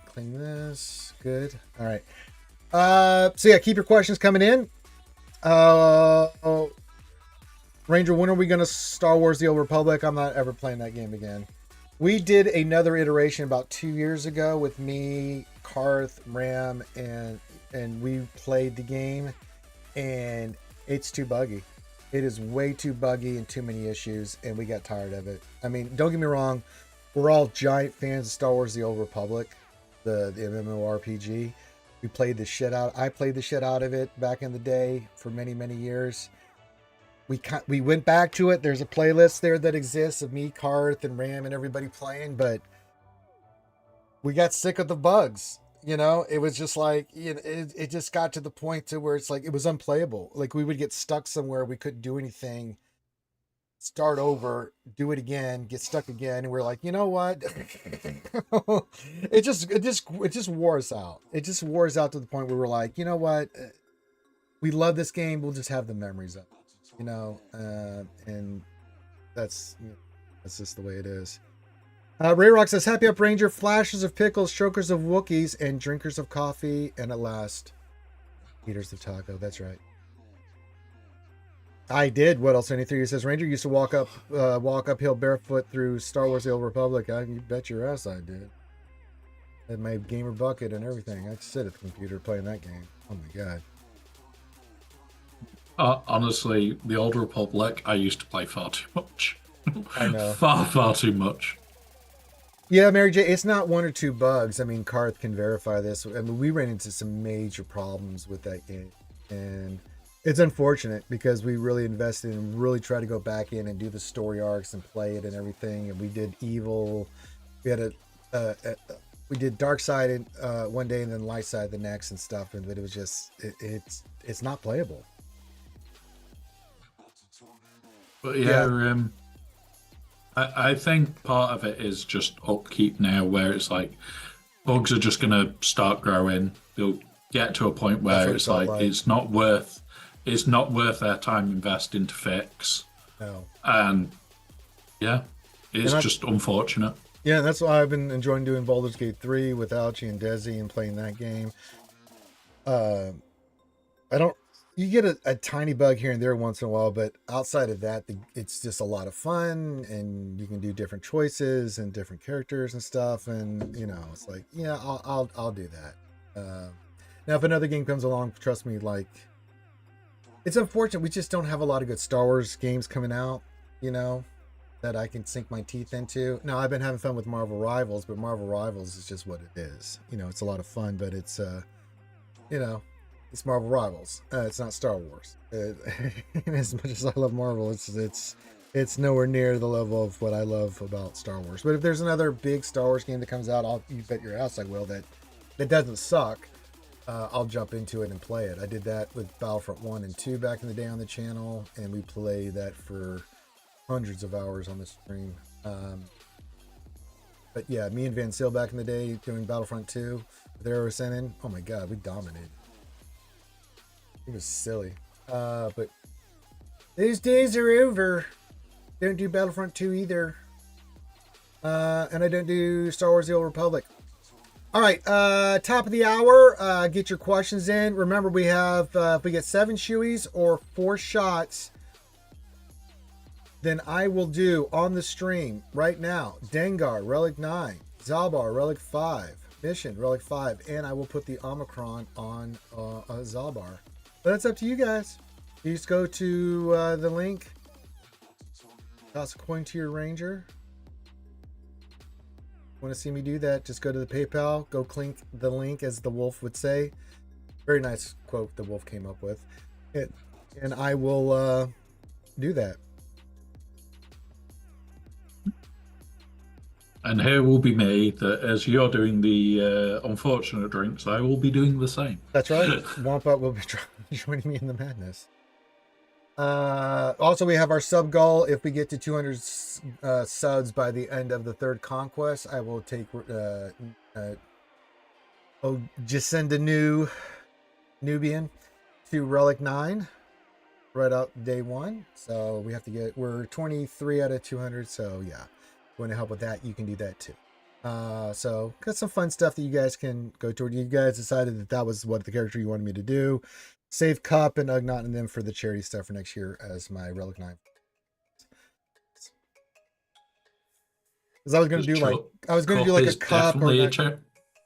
Claim this. Good. All right. So yeah, keep your questions coming in. Ranger, when are we gonna Star Wars: The Old Republic? I'm not ever playing that game again. We did another iteration about 2 years ago with me, Karth, Ram, and we played the game, and it's too buggy. It is way too buggy and too many issues, and we got tired of it. I mean, don't get me wrong, we're all giant fans of Star Wars: The Old Republic, the MMORPG. We played the shit out. I played the shit out of it back in the day for many, many years. We went back to it. There's a playlist there that exists of me, Karth, and Ram, and everybody playing, but we got sick of the bugs. You know, it was just like, you know, it just got to the point to where it's like it was unplayable. Like we would get stuck somewhere, we couldn't do anything, start over, do it again, get stuck again, and we're like, you know what? it just wore us out. It just wore us out to the point where we're like, you know what? We love this game. We'll just have the memories of it, you know, and that's just the way it is. Ray Rock says, happy up Ranger, flashes of pickles, strokers of Wookiees, and drinkers of coffee, and at last, eaters of taco. That's right. I did. What else? Anything? He says, Ranger used to walk uphill barefoot through Star Wars: The Old Republic. You bet your ass I did. Had my gamer bucket and everything. I'd sit at the computer playing that game. Oh my god. Honestly, the Old Republic, I used to play far too much. I know. Far too much. Yeah, Mary J, it's not one or two bugs. I mean, Karth can verify this. I mean, we ran into some major problems with that game. And it's unfortunate because we really invested and really tried to go back in and do the story arcs and play it and everything. And we did evil. We had we did dark side one day and then light side the next and stuff. But it was just, it's not playable. But yeah. I think part of it is just upkeep now, where it's like bugs are just going to start growing. They'll get to a point where it's like it's not worth their time investing to fix. No. And yeah, it's just unfortunate. Yeah, that's why I've been enjoying doing Baldur's Gate 3 with Alchie and Desi and playing that game. You get a tiny bug here and there once in a while, but outside of that, it's just a lot of fun, and you can do different choices and different characters and stuff. And you know, it's like, yeah, I'll do that. Now, if another game comes along, trust me, like it's unfortunate we just don't have a lot of good Star Wars games coming out, you know, that I can sink my teeth into. Now, I've been having fun with Marvel Rivals, but Marvel Rivals is just what it is. You know, it's a lot of fun, but it's you know. It's Marvel Rivals. It's not Star Wars. As much as I love Marvel, it's nowhere near the level of what I love about Star Wars. But if there's another big Star Wars game that comes out, you bet your ass I will. That doesn't suck. I'll jump into it and play it. I did that with Battlefront 1 and 2 back in the day on the channel, and we played that for hundreds of hours on the stream. But yeah, me and Van Seal back in the day doing Battlefront 2 with Aero Ascending. Oh my god, we dominated. It was silly. But these days are over. Don't do Battlefront 2 either. And I don't do Star Wars: The Old Republic. All right, top of the hour. Get your questions in. Remember, we have, if we get 7 shoeys or 4 shots, then I will do on the stream right now Dengar, Relic 9, Zalbar, Relic 5, Mission, Relic 5, and I will put the Omicron on Zalbar. But that's up to you guys. You just go to the link. Toss a coin to your Ranger. Want to see me do that? Just go to the PayPal. Go clink the link, as the wolf would say. Very nice quote the wolf came up with. And I will do that. And here will be me, that as you're doing the unfortunate drinks, I will be doing the same. That's right. Wampa will be joining me in the madness. Also, we have our sub goal. If we get to 200 subs by the end of the third conquest, I will take Jacinda Nubian to Relic 9 right out day one. So we have to we're 23 out of 200. So yeah, if you want to help with that, you can do that too. So got some fun stuff that you guys can go toward. You guys decided that was what the character you wanted me to do. Save Cup and Ugnaught and them for the charity stuff for next year as my Relic 9. Because I was going to do like a cup or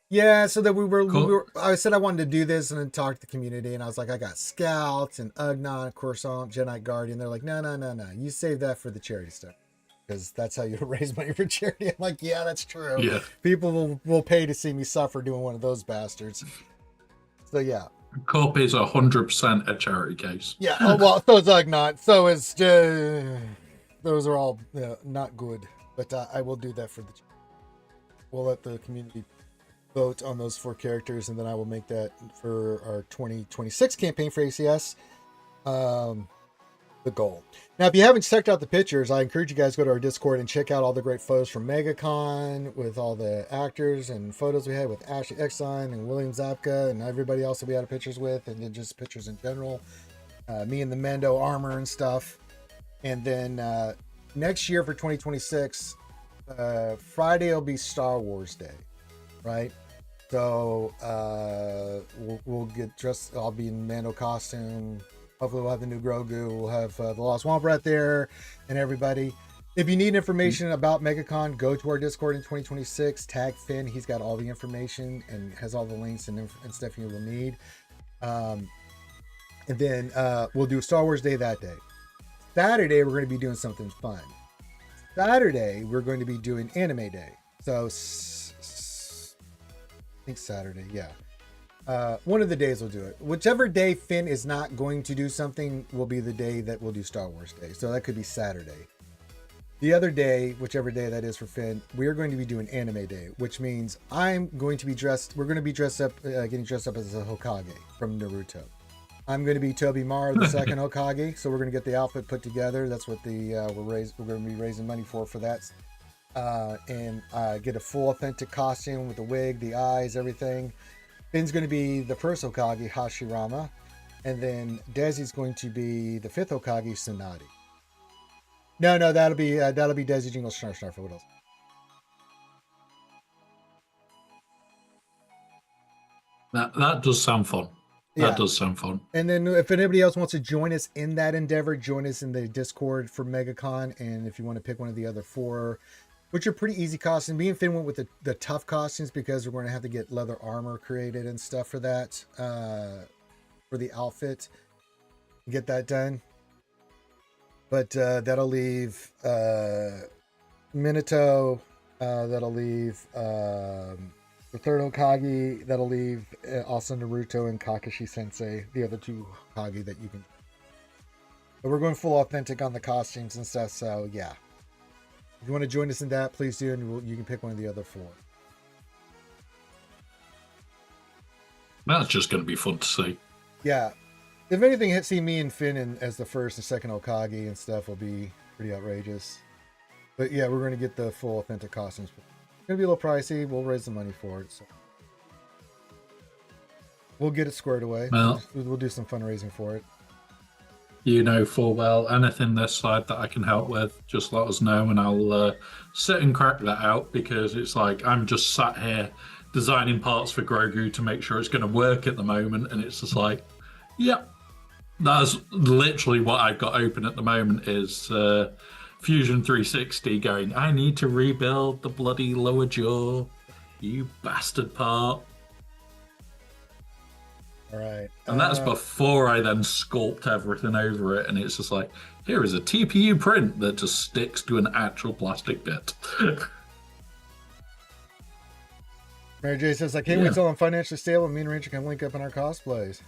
yeah, so that we were I said I wanted to do this and then talk to the community, and I was like, I got Scouts and Ugnaught, Coruscant, Jedi Guardian. They're like, no, you save that for the charity stuff, because that's how you raise money for charity. I'm like, yeah, that's true. Yeah, people will pay to see me suffer doing one of those bastards. So yeah, Corp is 100% a charity case. Yeah, oh, well, so is Ugnaught. So is those are all not good, but I will do that for the. We'll let the community vote on those 4 characters, and then I will make that for our 2026 campaign for ACS. The goal. Now, if you haven't checked out the pictures, I encourage you guys to go to our Discord and check out all the great photos from MegaCon with all the actors and photos we had with Ashley Exline and William Zapka and everybody else that we had pictures with, and then just pictures in general. Me in the Mando armor and stuff. And then next year for 2026, Friday will be Star Wars Day, right? So we'll get dressed. I'll be in Mando costume. Hopefully we'll have the new Grogu. We'll have the Lost Womp right there and everybody. If you need information about MegaCon, go to our Discord in 2026. Tag Finn. He's got all the information and has all the links and stuff you will need. And then we'll do Star Wars Day that day. Saturday, we're going to be doing something fun. Saturday, we're going to be doing Anime Day. So I think Saturday, yeah. One of the days we'll do it. Whichever day Finn is not going to do something will be the day that we'll do Star Wars Day. So that could be Saturday. The other day, whichever day that is for Finn, we're going to be doing Anime Day, which means we're going to be dressed up, getting dressed up as a Hokage from Naruto. I'm going to be Toby Mara, the second Hokage. So we're going to get the outfit put together. That's what we're going to be raising money for that. And get a full authentic costume with the wig, the eyes, everything. Finn's going to be the first Hokage, Hashirama, and then Desi's going to be the 5th Hokage, Tsunade. No, that'll be Desi Jingle Snarf Snarf. What else? That does sound fun. That does sound fun. And then if anybody else wants to join us in that endeavor, join us in the Discord for MegaCon. And if you want to pick one of the other 4, which are pretty easy costumes. Me and Finn went with the tough costumes because we're going to have to get leather armor created and stuff for that, for the outfit. Get that done. But that'll leave Minato. That'll leave the 3rd Hokage. That'll leave also Naruto and Kakashi Sensei, the other 2 Hokage that you can. But we're going full authentic on the costumes and stuff, so yeah. If you want to join us in that, please do, and you can pick one of the other 4. That's just going to be fun to see. Yeah. If anything, seeing me and Finn as the 1st and 2nd Hokage and stuff will be pretty outrageous. But yeah, we're going to get the full authentic costumes. It's going to be a little pricey. We'll raise the money for it. So we'll get it squared away. Well, we'll do some fundraising for it. You know full well, anything this side that I can help with, just let us know and I'll sit and crack that out, because it's like I'm just sat here designing parts for Grogu to make sure it's going to work at the moment, and it's just like, yep. That's literally what I've got open at the moment is Fusion 360 going, I need to rebuild the bloody lower jaw, you bastard part. All right. And that's before I then sculpt everything over it, and it's just like, here is a TPU print that just sticks to an actual plastic bit. Mary J says, I can't wait till I'm financially stable and me and Rachel can link up in our cosplays.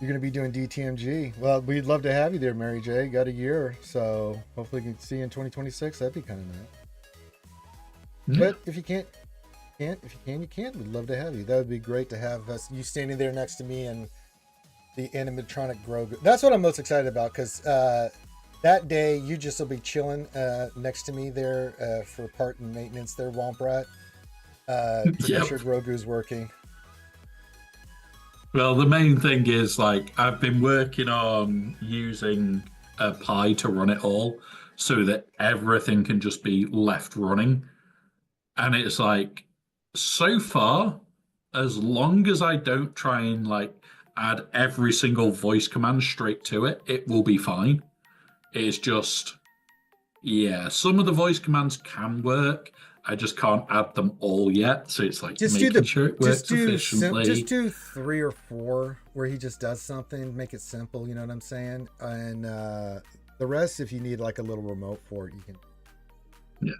You're going to be doing DTMG. Well, we'd love to have you there, Mary J. Got a year, so hopefully we can see you in 2026. That'd be kind of nice. Yeah. But if you can't, if you can, you can. We'd love to have you. That would be great to have us. You standing there next to me and the animatronic Grogu. That's what I'm most excited about because that day you just will be chilling next to me there for part and maintenance there, Womp Rat. To Yep. make sure Grogu's working. Well, the main thing is like I've been working on using a Pi to run it all so that everything can just be left running. And it's like so far, as long as I don't try and like add every single voice command straight to it, it will be fine. It's just, yeah, some of the voice commands can work. I just can't add them all yet. So it's like making sure it works efficiently. Just do 3 or 4 where he just does something. Make it simple. You know what I'm saying? And the rest, if you need like a little remote for it, you can. Yeah.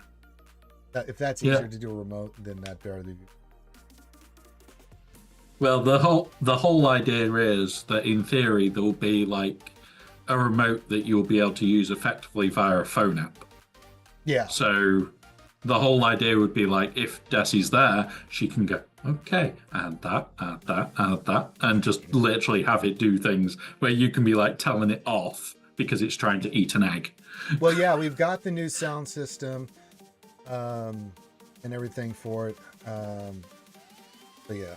If that's easier to do a remote, then that barely. Well, the whole idea is that in theory there will be like a remote that you'll be able to use effectively via a phone app. Yeah. So the whole idea would be like if Desi's there, she can go, okay, add that, and just literally have it do things where you can be like telling it off because it's trying to eat an egg. Well, yeah, we've got the new sound system and everything for it. But yeah.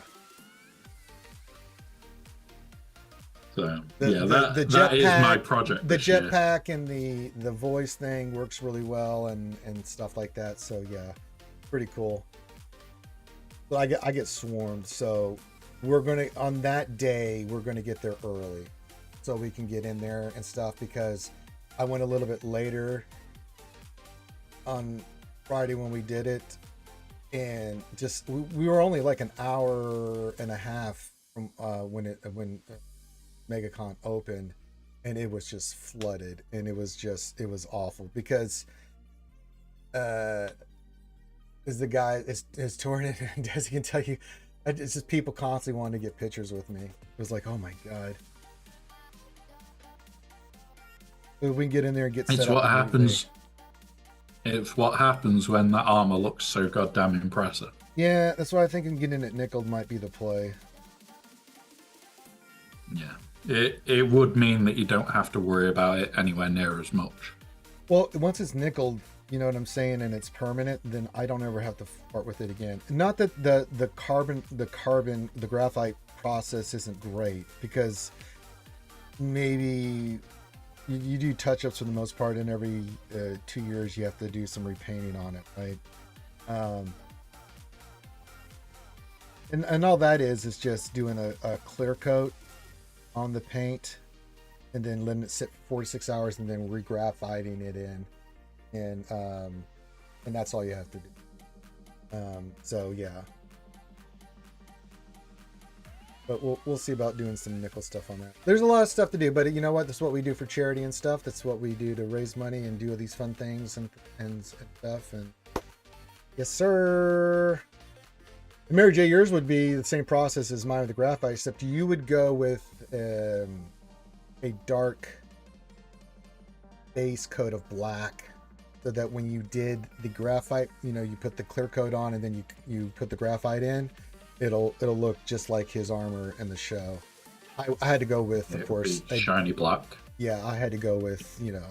So The that is jetpack, my project. The this year. jetpack and the voice thing works really well and stuff like that. So yeah, pretty cool. But I get swarmed, so we're gonna on that day we're gonna get there early, so we can get in there and stuff because I went a little bit later on Friday when we did it, and just we were only like an hour and a half from when MegaCon opened, and it was just flooded, and it was awful because is the guy is touring it, and as you can tell you, it's just people constantly wanting to get pictures with me. It was like, oh my god. If we can get in there and get set up. It's what happens. It's what happens when that armor looks so goddamn impressive. Yeah, that's why I think getting it nickeled might be the play. Yeah, it would mean that you don't have to worry about it anywhere near as much. Well, once it's nickeled, you know what I'm saying, and it's permanent, then I don't ever have to part with it again. Not that the graphite process isn't great, because maybe you do touch-ups for the most part, and every 2 years you have to do some repainting on it, right? And all that is just doing a clear coat on the paint and then letting it sit for 46 hours and then re-graphiting it in, and that's all you have to do. So yeah, but we'll see about doing some nickel stuff on that. There's a lot of stuff to do, but you know what? That's what we do for charity and stuff. That's what we do to raise money and do all these fun things and stuff. And yes, sir. Mary J, yours would be the same process as mine with the graphite, except you would go with a dark base coat of black, so that when you did the graphite, you know, you put the clear coat on and then you put the graphite in, it'll look just like his armor in the show. I had to go with, of course, shiny black. Yeah, I had to go with, you know,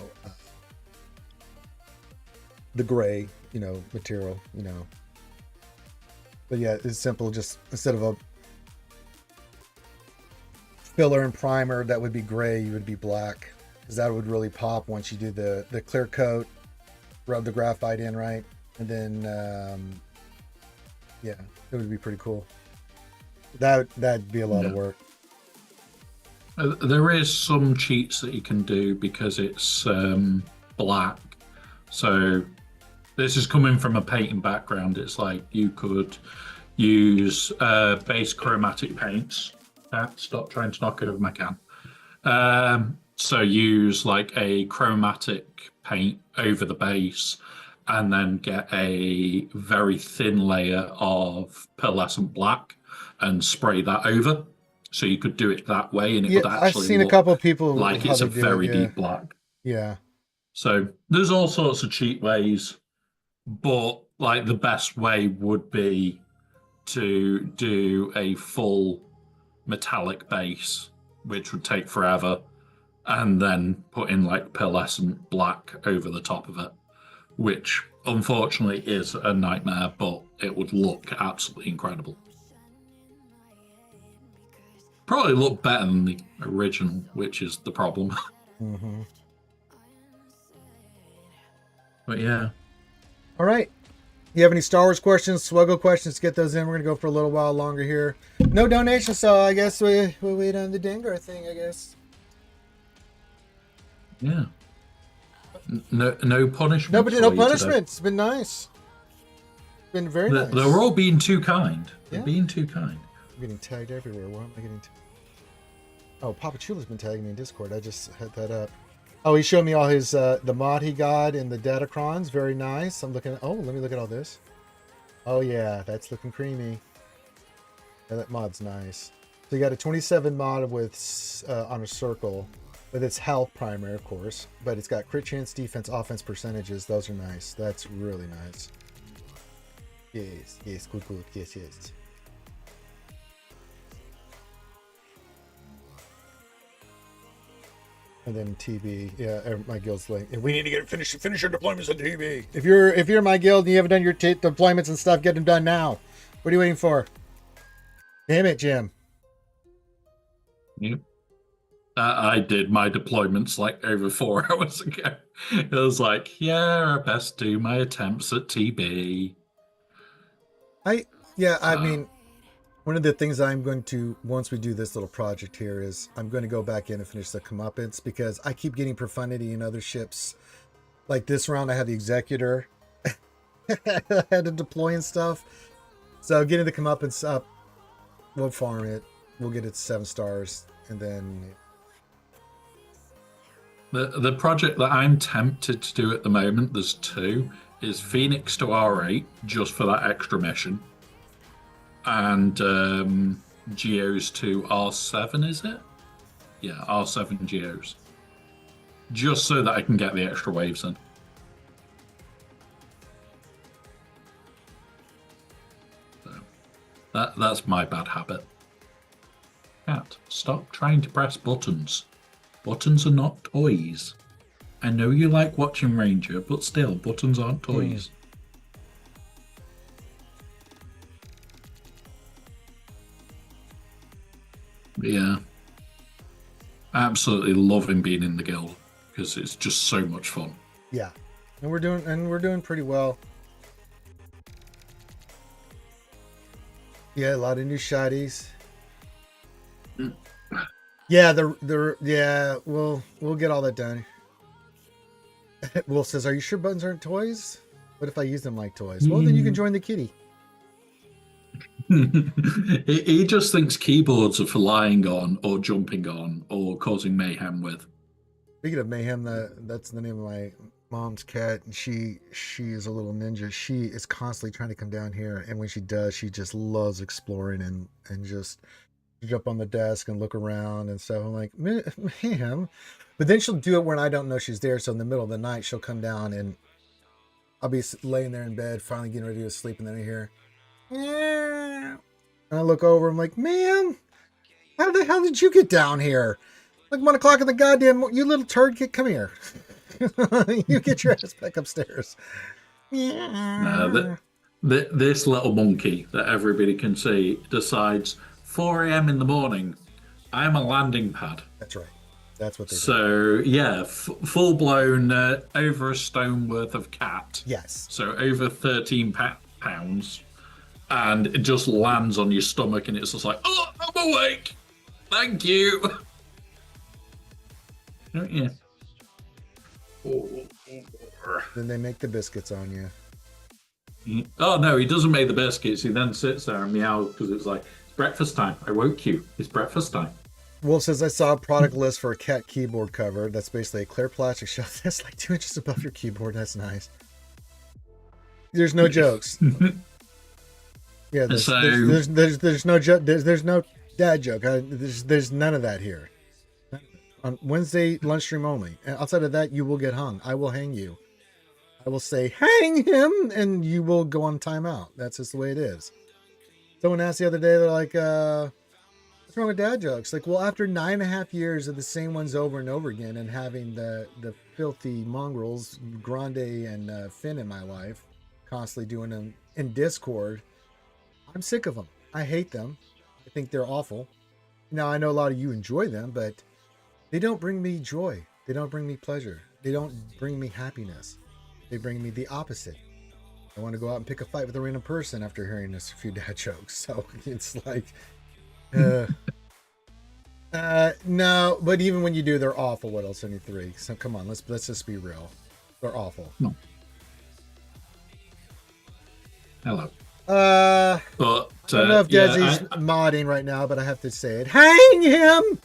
the gray, you know, material, you know. But yeah, it's simple. Just instead of a filler and primer that would be gray, you would be black, because that would really pop once you do the clear coat, rub the graphite in, right? And then yeah, it would be pretty cool. That'd be a lot of work. There is some cheats that you can do because it's black. So this is coming from a painting background. It's like you could use base chromatic paints. Stop trying to knock it over my can. So use like a chromatic paint over the base and then get a very thin layer of pearlescent black and spray that over. So you could do it that way, and it would actually I've seen a couple of people like it's a very deep black. Yeah. So there's all sorts of cheap ways, but like the best way would be to do a full metallic base, which would take forever, and then put in like pearlescent black over the top of it, which unfortunately is a nightmare, but it would look absolutely incredible. Probably look better than the original, which is the problem. Mm-hmm. But yeah. All right. You have any Star Wars questions, Swuggle questions? Get those in. We're going to go for a little while longer here. No donations, so I guess we'll wait on the Dengar thing, I guess. Yeah. No punishment. No punishment. It's been nice. It's been very nice. They're all being too kind. They're Yeah. being too kind. I'm getting tagged everywhere. Why am I getting Oh, Papa Chula's been tagging me in Discord. I just had that up. Oh, he showed me all his the mod he got in the Datacrons. Very nice. I'm looking at... Oh, let me look at all this. Oh, yeah. That's looking creamy. Yeah, that mod's nice. So you got a 27 mod with on a circle with its health primary, of course. But it's got crit chance, defense, offense percentages. Those are nice. That's really nice. Yes. Yes. Good. Good. Yes. Yes. And then TB, yeah, my guild's like, we need to get finish your deployments on TB. If you're my guild and you haven't done your deployments and stuff, get them done now. What are you waiting for? Damn it, Jim. Yep. I did my deployments like over 4 hours ago. It was like, yeah, I best do my attempts at TB. I mean, one of the things I'm going to, once we do this little project here, is I'm going to go back in and finish the comeuppance, because I keep getting profundity in other ships. Like this round, I had the Executor. I had to deploy and stuff. So getting the comeuppance up, we'll farm it. We'll get it to 7 stars. And then... The project that I'm tempted to do at the moment, there's 2, is Phoenix to R8, just for that extra mission. And Geos to R7, is it? Yeah, R7 Geos. Just so that I can get the extra waves in. So that's my bad habit. Cat, stop trying to press buttons. Buttons are not toys. I know you like watching Ranger, but still, buttons aren't toys. Yeah, absolutely loving being in the guild because it's just so much fun. Yeah, and we're doing pretty well. Yeah, a lot of new shotties. Yeah, we'll get all that done. Wolf says, "Are you sure buttons aren't toys? What if I use them like toys?" Well, then you can join the kitty. He just thinks keyboards are for lying on or jumping on or causing mayhem with. Speaking of mayhem, that's the name of my mom's cat, and she is a little ninja. She is constantly trying to come down here, and when she does, she just loves exploring and just jump on the desk and look around and stuff. I'm like, ma'am, but then she'll do it when I don't know she's there. So in the middle of the night, she'll come down, and I'll be laying there in bed, finally getting ready to sleep, and then I hear, yeah. And I look over, I'm like, ma'am, how the hell did you get down here? Like 1 o'clock in the goddamn, you little turd, come here. You get your ass back upstairs. This little monkey that everybody can see decides 4 a.m. in the morning, I'm a landing pad. That's right. That's what they're So, doing. yeah, full-blown over a stone worth of cat. Yes. So over 13 pounds. And it just lands on your stomach and it's just like, oh, I'm awake. Thank you. Yeah. Then they make the biscuits on you. Oh, no, he doesn't make the biscuits. He then sits there and meows because it's like, it's breakfast time. I woke you. It's breakfast time. Wolf says, I saw a product list for a cat keyboard cover. That's basically a clear plastic shelf that's like 2 inches above your keyboard. That's nice. There's no jokes. Yeah, there's no joke. There's no dad joke. There's none of that here. On Wednesday lunch stream only. And outside of that, you will get hung. I will hang you. I will say, hang him, and you will go on timeout. That's just the way it is. Someone asked the other day, they're like, what's wrong with dad jokes? Like, well, after 9.5 years of the same ones over and over again and having the filthy mongrels, Grande and Finn in my life, constantly doing them in Discord, I'm sick of them. I hate them. I think they're awful. Now, I know a lot of you enjoy them, but they don't bring me joy. They don't bring me pleasure. They don't bring me happiness. They bring me the opposite. I want to go out and pick a fight with a random person after hearing a few dad jokes. So it's like, no, but even when you do, they're awful. What else? 73. So come on, let's just be real. They're awful. No. Hello. But I don't know if Desi's modding right now, but I have to say it. Hang him!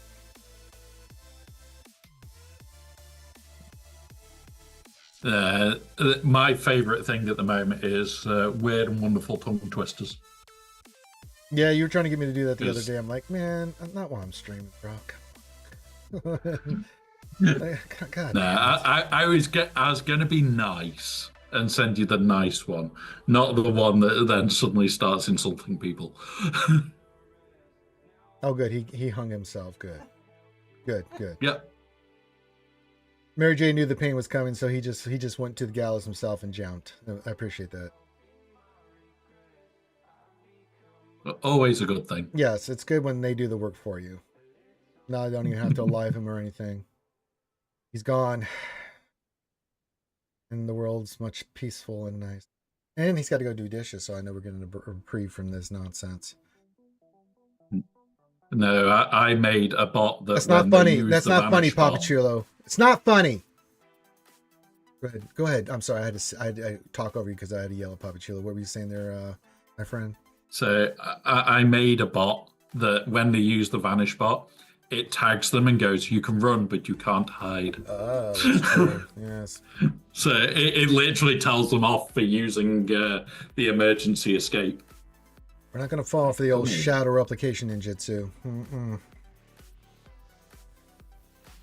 My favorite thing at the moment is weird and wonderful tongue twisters. Yeah, you were trying to get me to do that the other day. I'm like, man, not while I'm streaming, bro. God. Nah, I was going to be nice and send you the nice one, not the one that then suddenly starts insulting people. Oh, good. He hung himself. Good. Yep. Mary J knew the pain was coming, so he just went to the gallows himself and jumped. I appreciate that. Always a good thing. Yes, it's good when they do the work for you. Now I don't even have to alive him or anything. He's gone. And the world's much peaceful and nice. And he's got to go do dishes, so I know we're getting a reprieve from this nonsense. No, I made a bot that... That's not funny. That's not funny, Papachulo. It's not funny. Go ahead. I'm sorry. I had to talk over you because I had to yell at Papachulo. What were you saying there, my friend? So I made a bot that when they use the vanish bot, it tags them and goes, you can run, but you can't hide. Oh, that's true. Yes. So it literally tells them off for using the emergency escape. We're not going to fall for the old shadow replication ninjutsu.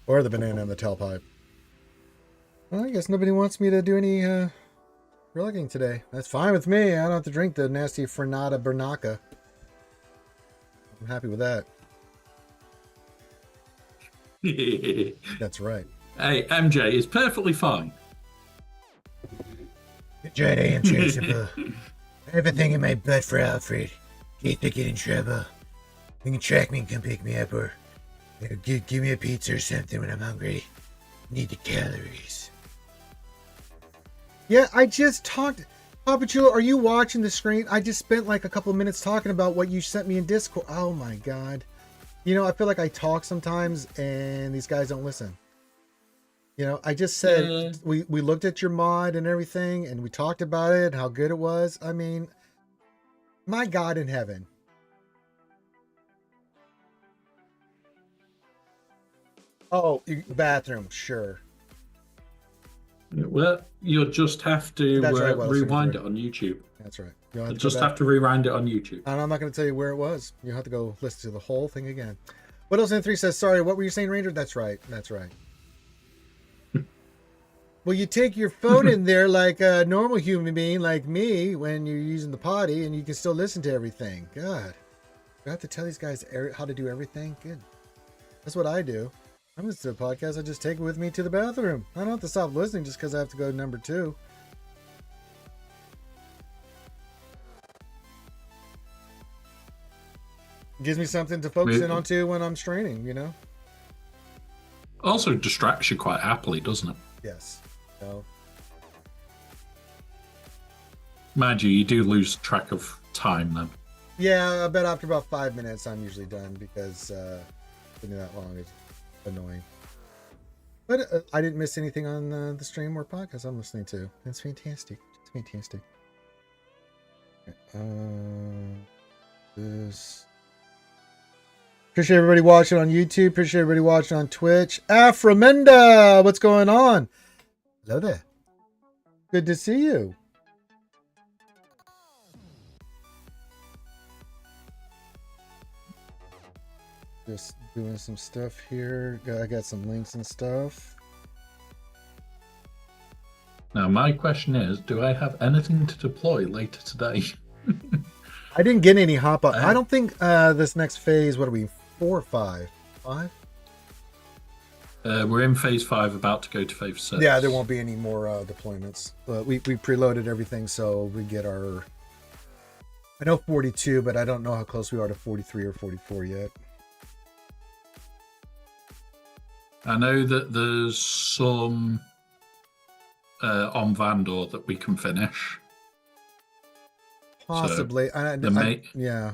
Or the banana in the tailpipe. Well, I guess nobody wants me to do any rugging today. That's fine with me. I don't have to drink the nasty Fernata Bernaca. I'm happy with that. That's right. Hey, MJ is perfectly fine. Jedi, MJ. Everything in my butt for Alfred. Can't get in trouble. You can track me and come pick me up, or give me a pizza or something when I'm hungry. Need the calories. Yeah, I just talked. Papachulo, are you watching the screen? I just spent like a couple minutes talking about what you sent me in Discord. Oh my god. You know, I feel like I talk sometimes and these guys don't listen. You know, I just said we looked at your mod and everything and we talked about it, how good it was. I mean, my God in heaven. Oh, bathroom, sure. Well, you'll just have to right, rewind it on YouTube. That's right. You'll just have to rewind it on YouTube. And I'm not going to tell you where it was. You'll have to go listen to the whole thing again. What else in 3 says, sorry, what were you saying, Ranger? That's right. That's right. Well, you take your phone in there like a normal human being like me when you're using the potty and you can still listen to everything. God. I have to tell these guys how to do everything? Good. That's what I do. I'm listening to a podcast. I just take it with me to the bathroom. I don't have to stop listening just because I have to go to number 2. Gives me something to focus in on too when I'm straining, you know? Also distracts you quite happily, doesn't it? Yes. So. Mind you do lose track of time then. Yeah, I bet after about 5 minutes I'm usually done because sitting that long is annoying. But I didn't miss anything on the stream or podcast I'm listening to. It's fantastic. It's fantastic. This. Appreciate everybody watching on YouTube. Appreciate everybody watching on Twitch. Aframenda, what's going on? Hello there. Good to see you. Just doing some stuff here. I got some links and stuff. I Now, my question is, do I have anything to deploy later today? I didn't get any hop up. I Uh, don't think this next phase, what are we, 4 or 5? 5? We're in phase 5, about to go to phase 6. Yeah, there won't be any more deployments. We preloaded everything, so we get our... I know 42, but I don't know how close we are to 43 or 44 yet. I know that there's some on Vandor that we can finish. Possibly. So yeah.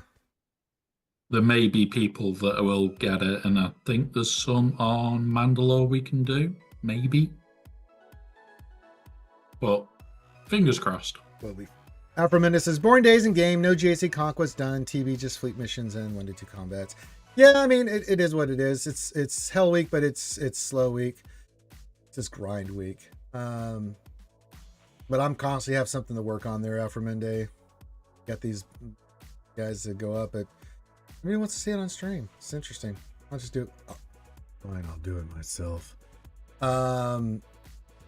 there may be people that will get it, and I think there's some on Mandalore we can do, maybe. But fingers crossed. Will be. Alpha says, boring days in game, no GAC conquest done, TV just fleet missions and 1 to 2 combats. Yeah, I mean, it is what it is. It's hell week, but it's slow week. It's just grind week. But I'm constantly have something to work on there, Alpha Mende. Got these guys that go up at... Everybody wants to see it on stream. It's interesting. I'll just do it. Oh, fine, I'll do it myself.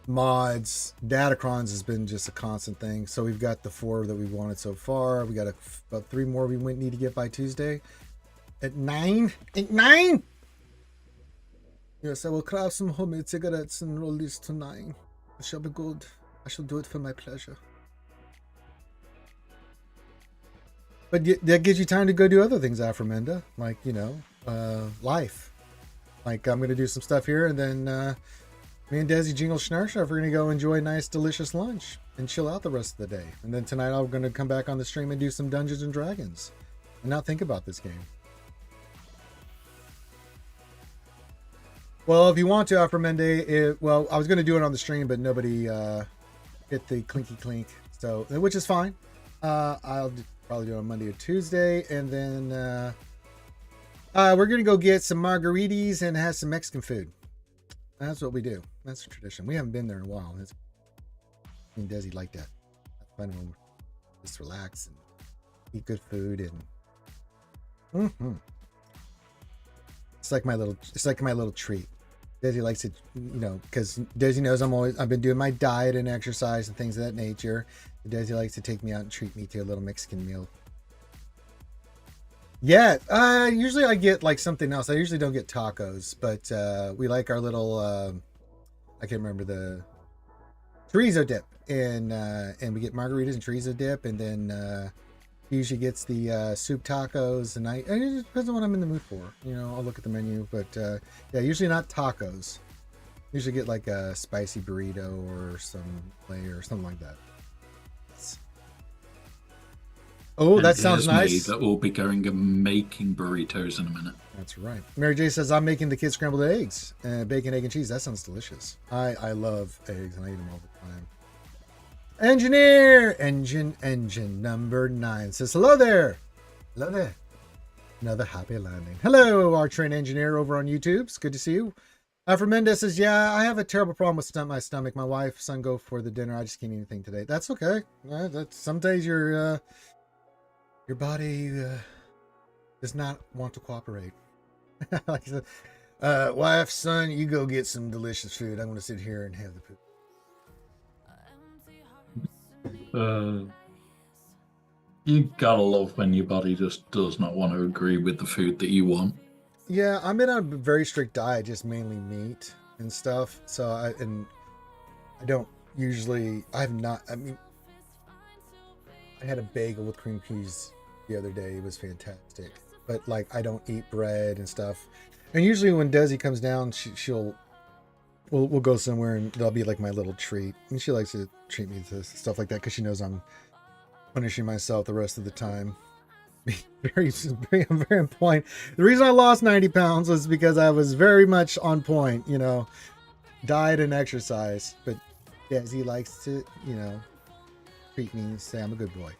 Mods, Datacrons has been just a constant thing. So we've got the 4 that we've wanted so far. We got about 3 more we need to get by Tuesday. At 9? At 9? Yes, I will craft some homemade cigarettes and roll these to 9. It shall be good. I shall do it for my pleasure. But that gives you time to go do other things, Afromenda. Like, life. Like, I'm going to do some stuff here, and then me and Desi Jingle Schnarch are going to go enjoy a nice, delicious lunch and chill out the rest of the day. And then tonight I'm going to come back on the stream and do some Dungeons and Dragons and not think about this game. Well, if you want to, Afromende, I was going to do it on the stream, but nobody hit the clinky clink, so which is fine. I'll probably do it on Monday or Tuesday, and then we're going to go get some margaritas and have some Mexican food. That's what we do. That's a tradition. We haven't been there in a while. Me and Desi like that. That's fun when we just relax and eat good food and It's like my little treat. Desi likes it, because Desi knows I've been doing my diet and exercise and things of that nature. Desi likes to take me out and treat me to a little Mexican meal. Yeah, usually I get like something else. I usually don't get tacos, but we like our little, I can't remember the chorizo dip, and we get margaritas and chorizo dip, and then usually gets the soup tacos, and it just depends on what I'm in the mood for. I'll look at the menu, but yeah, usually not tacos. Usually get like a spicy burrito or some layer or something like that. Oh, that sounds nice. That we'll be going and making burritos in a minute. That's right. Mary J says, I'm making the kids scrambled eggs, bacon, egg, and cheese. That sounds delicious. I love eggs, and I eat them all the time. Engineer, engine number 9 says, hello there. Hello there. Another happy landing. Hello, our train engineer over on YouTube. It's good to see you. Alfred Mendez says, yeah, I have a terrible problem with my stomach. My wife, son go for the dinner. I just can't eat anything today. That's okay. Some days your body does not want to cooperate. Like I said, wife, son, you go get some delicious food. I'm going to sit here and have the food. You gotta love when your body just does not want to agree with the food that you want. Yeah, I'm in a very strict diet, just mainly meat and stuff. So I don't usually. I had a bagel with cream cheese the other day. It was fantastic. But like, I don't eat bread and stuff. And usually when Desi comes down, we'll go somewhere and there'll be like my little treat. And she likes to treat me to stuff like that because she knows I'm punishing myself the rest of the time. very on point. The reason I lost 90 pounds was because I was very much on point, diet and exercise. But Desi likes to, treat me and say I'm a good boy.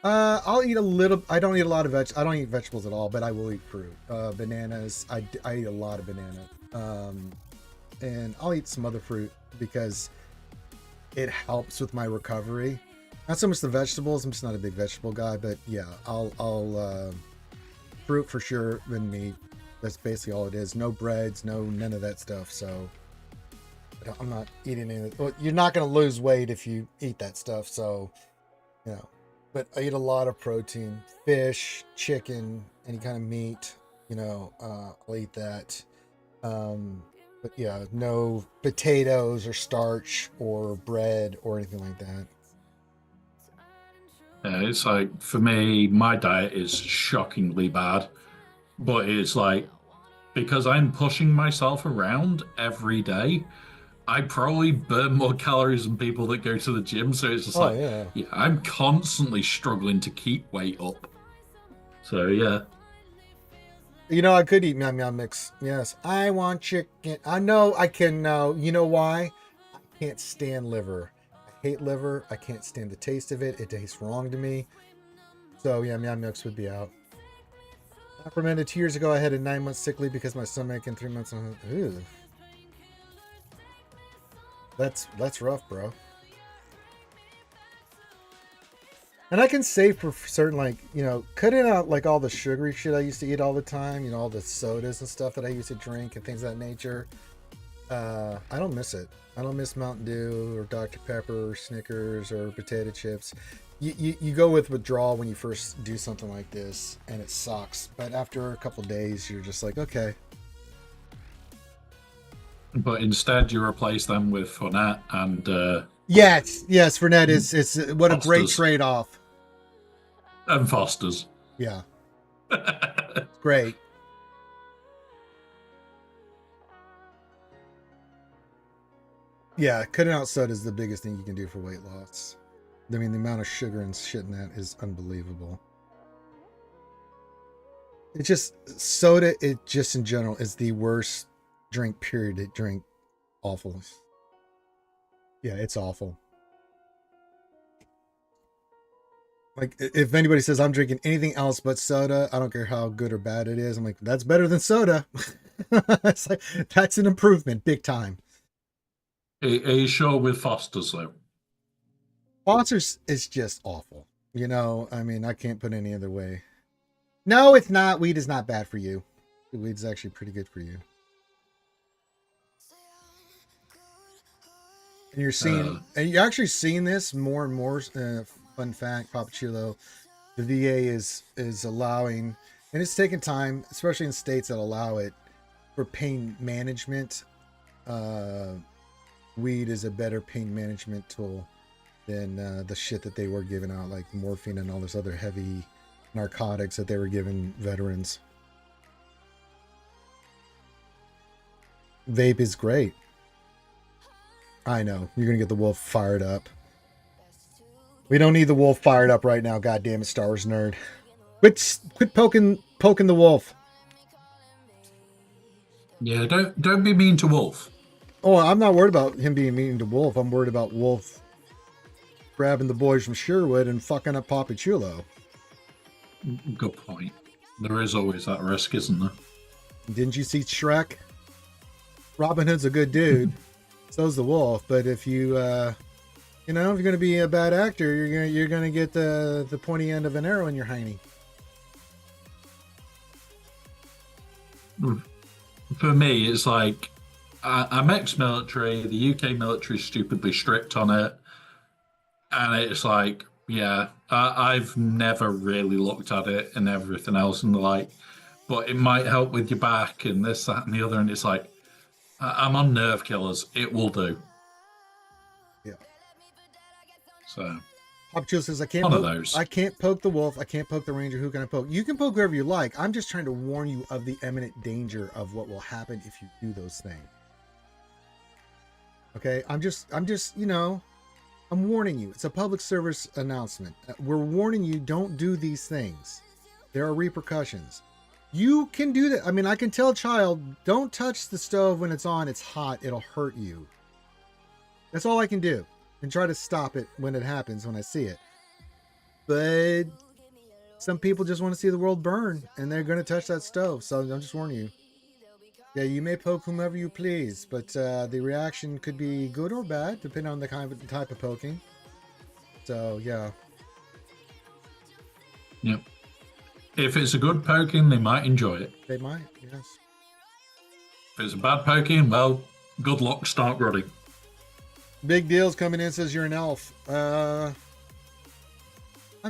I'll eat a little. I don't eat a lot of I don't eat vegetables at all, but I will eat fruit. Bananas. I eat a lot of banana. And I'll eat some other fruit because it helps with my recovery. Not so much the vegetables. I'm just not a big vegetable guy, but yeah, I'll fruit for sure and meat. That's basically all it is. No breads, none of that stuff. So I'm not eating any. Well, you're not going to lose weight if you eat that stuff. So, you know, but I eat a lot of protein, fish, chicken, any kind of meat. You know, I'll eat that. But yeah, no potatoes or starch or bread or anything like that. It's like, for me, my diet is shockingly bad, but it's like, because I'm pushing myself around every day, I probably burn more calories than people that go to the gym. So it's just Oh like, yeah. yeah, I'm constantly struggling to keep weight up. So yeah. You know, I could eat meow meow mix. Yes, I want chicken. I know I can now. You know why? I can't stand liver. I hate liver. I can't stand the taste of it. It tastes wrong to me. So yeah, meow mix would be out. I fermented 2 years ago. I had a 9-month sick leave because my stomach in 3 months. Ew. That's rough, bro. And I can say for certain, like, you know, cutting out like all the sugary shit I used to eat all the time, you know, all the sodas and stuff that I used to drink and things of that nature. I don't miss it. I don't miss Mountain Dew or Dr. Pepper or Snickers or potato chips. You go with withdrawal when you first do something like this, and it sucks. But after a couple days, you're just like, okay. But instead, you replace them with Fournette and Yes, Fernet it's what a great Foster's. trade-off. And Foster's. Yeah, great. Yeah, cutting out soda is the biggest thing you can do for weight loss. I mean, the amount of sugar and shit in that is unbelievable. It just, soda, it just in general is the worst drink period to drink. Awful. Yeah, it's awful. Like, if anybody says I'm drinking anything else but soda, I don't care how good or bad it is. I'm like, that's better than soda. It's like, that's an improvement, big time. Are you sure with Foster's though? Foster's is just awful. You know, I mean, I can't put it any other way. No, it's not. Weed is not bad for you. Weed's actually pretty good for you. And you're seeing, and you're actually seeing this more and more. Fun fact, Papachulo, the VA is allowing, and it's taking time, especially in states that allow it, for pain management. Weed is a better pain management tool than the shit that they were giving out, like morphine and all this other heavy narcotics that they were giving veterans. Vape is great. I know. You're going to get the wolf fired up. We don't need the wolf fired up right now, goddammit, Star Wars nerd. Quit poking the wolf. Yeah, don't be mean to Wolf. Oh, I'm not worried about him being mean to Wolf. I'm worried about Wolf grabbing the boys from Sherwood and fucking up Papachulo. Good point. There is always that risk, isn't there? Didn't you see Shrek? Robin Hood's a good dude. So's the wolf. But if you, you know, if you're gonna be a bad actor, you're gonna get the pointy end of an arrow in your hiney. For me, it's like I'm ex-military. The UK military is stupidly strict on it, and it's like, yeah, I've never really looked at it and everything else, and like, but it might help with your back and this, that, and the other, and it's like, I'm on nerve killers. It will do. Yeah. So. Papachulo says, I can't poke the wolf. I can't poke the ranger. Who can I poke? You can poke whoever you like. I'm just trying to warn you of the imminent danger of what will happen if you do those things. Okay, I'm just, you know, I'm warning you. It's a public service announcement. We're warning you, don't do these things. There are repercussions. You can do that. I mean, I can tell a child, don't touch the stove when it's on. It's hot. It'll hurt you. That's all I can do. And try to stop it when it happens, when I see it. But some people just want to see the world burn, and they're going to touch that stove. So I'm just warning you. Yeah, you may poke whomever you please, but the reaction could be good or bad, depending on the type of poking. So, yeah. Yep. If it's a good poking, they might enjoy it. They might, yes. If it's a bad poking, well, Good luck. Start running. Big Deal's coming in, says you're an elf. I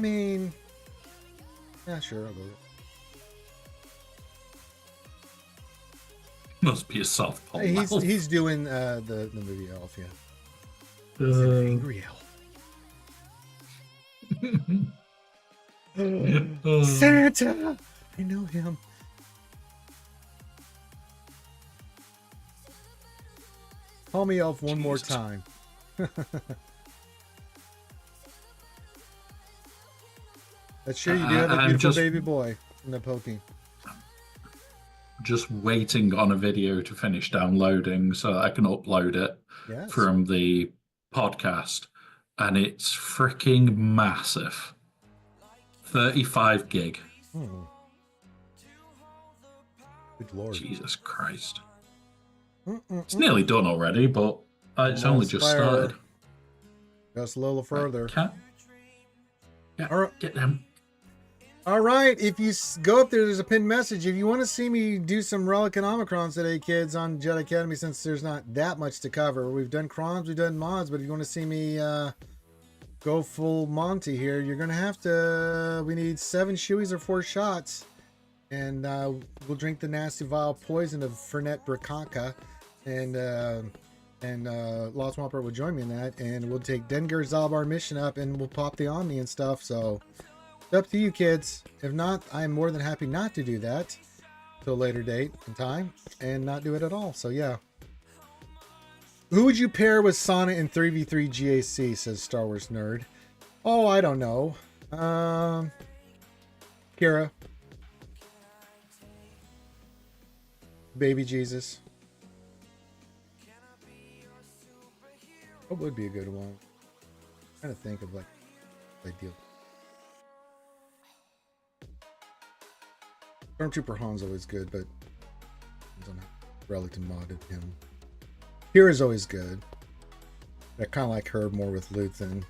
mean, yeah, sure, I'll go with it. Must be a South Pole elf. He's doing the movie Elf, yeah. He's an angry elf. Santa! I know him. Call me elf one more time. That's sure you do have a beautiful baby boy in the poking. Just waiting on a video to finish downloading so that I can upload it from the podcast. And it's freaking massive. 35 gig. Hmm. Good Lord. Jesus Christ. It's nearly done already, but it's only just started. Just a little further. Yeah, all right. Get them. All right, if you go up there, there's a pinned message. If you want to see me do some Relic and Omicrons today, kids, on Jedi Academy, since there's not that much to cover. We've done crons, we've done mods, but if you want to see me go full Monty here, you're going to have to... We need 7 shoeys or 4 shots. And we'll drink the nasty vile poison of Fernet Bracaka. And Lost Whopper will join me in that. And we'll take Dengar Zalbar mission up, and we'll pop the Omni and stuff, so... Up to you, kids. If not, I am more than happy not to do that till a later date and time and not do it at all. So yeah. Who would you pair with Sana in 3v3 GAC, says Star Wars Nerd. Oh, I don't know. Kira. Baby Jesus. What would be a good one? I'm trying to think of like ideal. Stormtrooper Han's always good, but I don't know. Relic and modded him. Kira's always good. I kind of like her more with Luthen.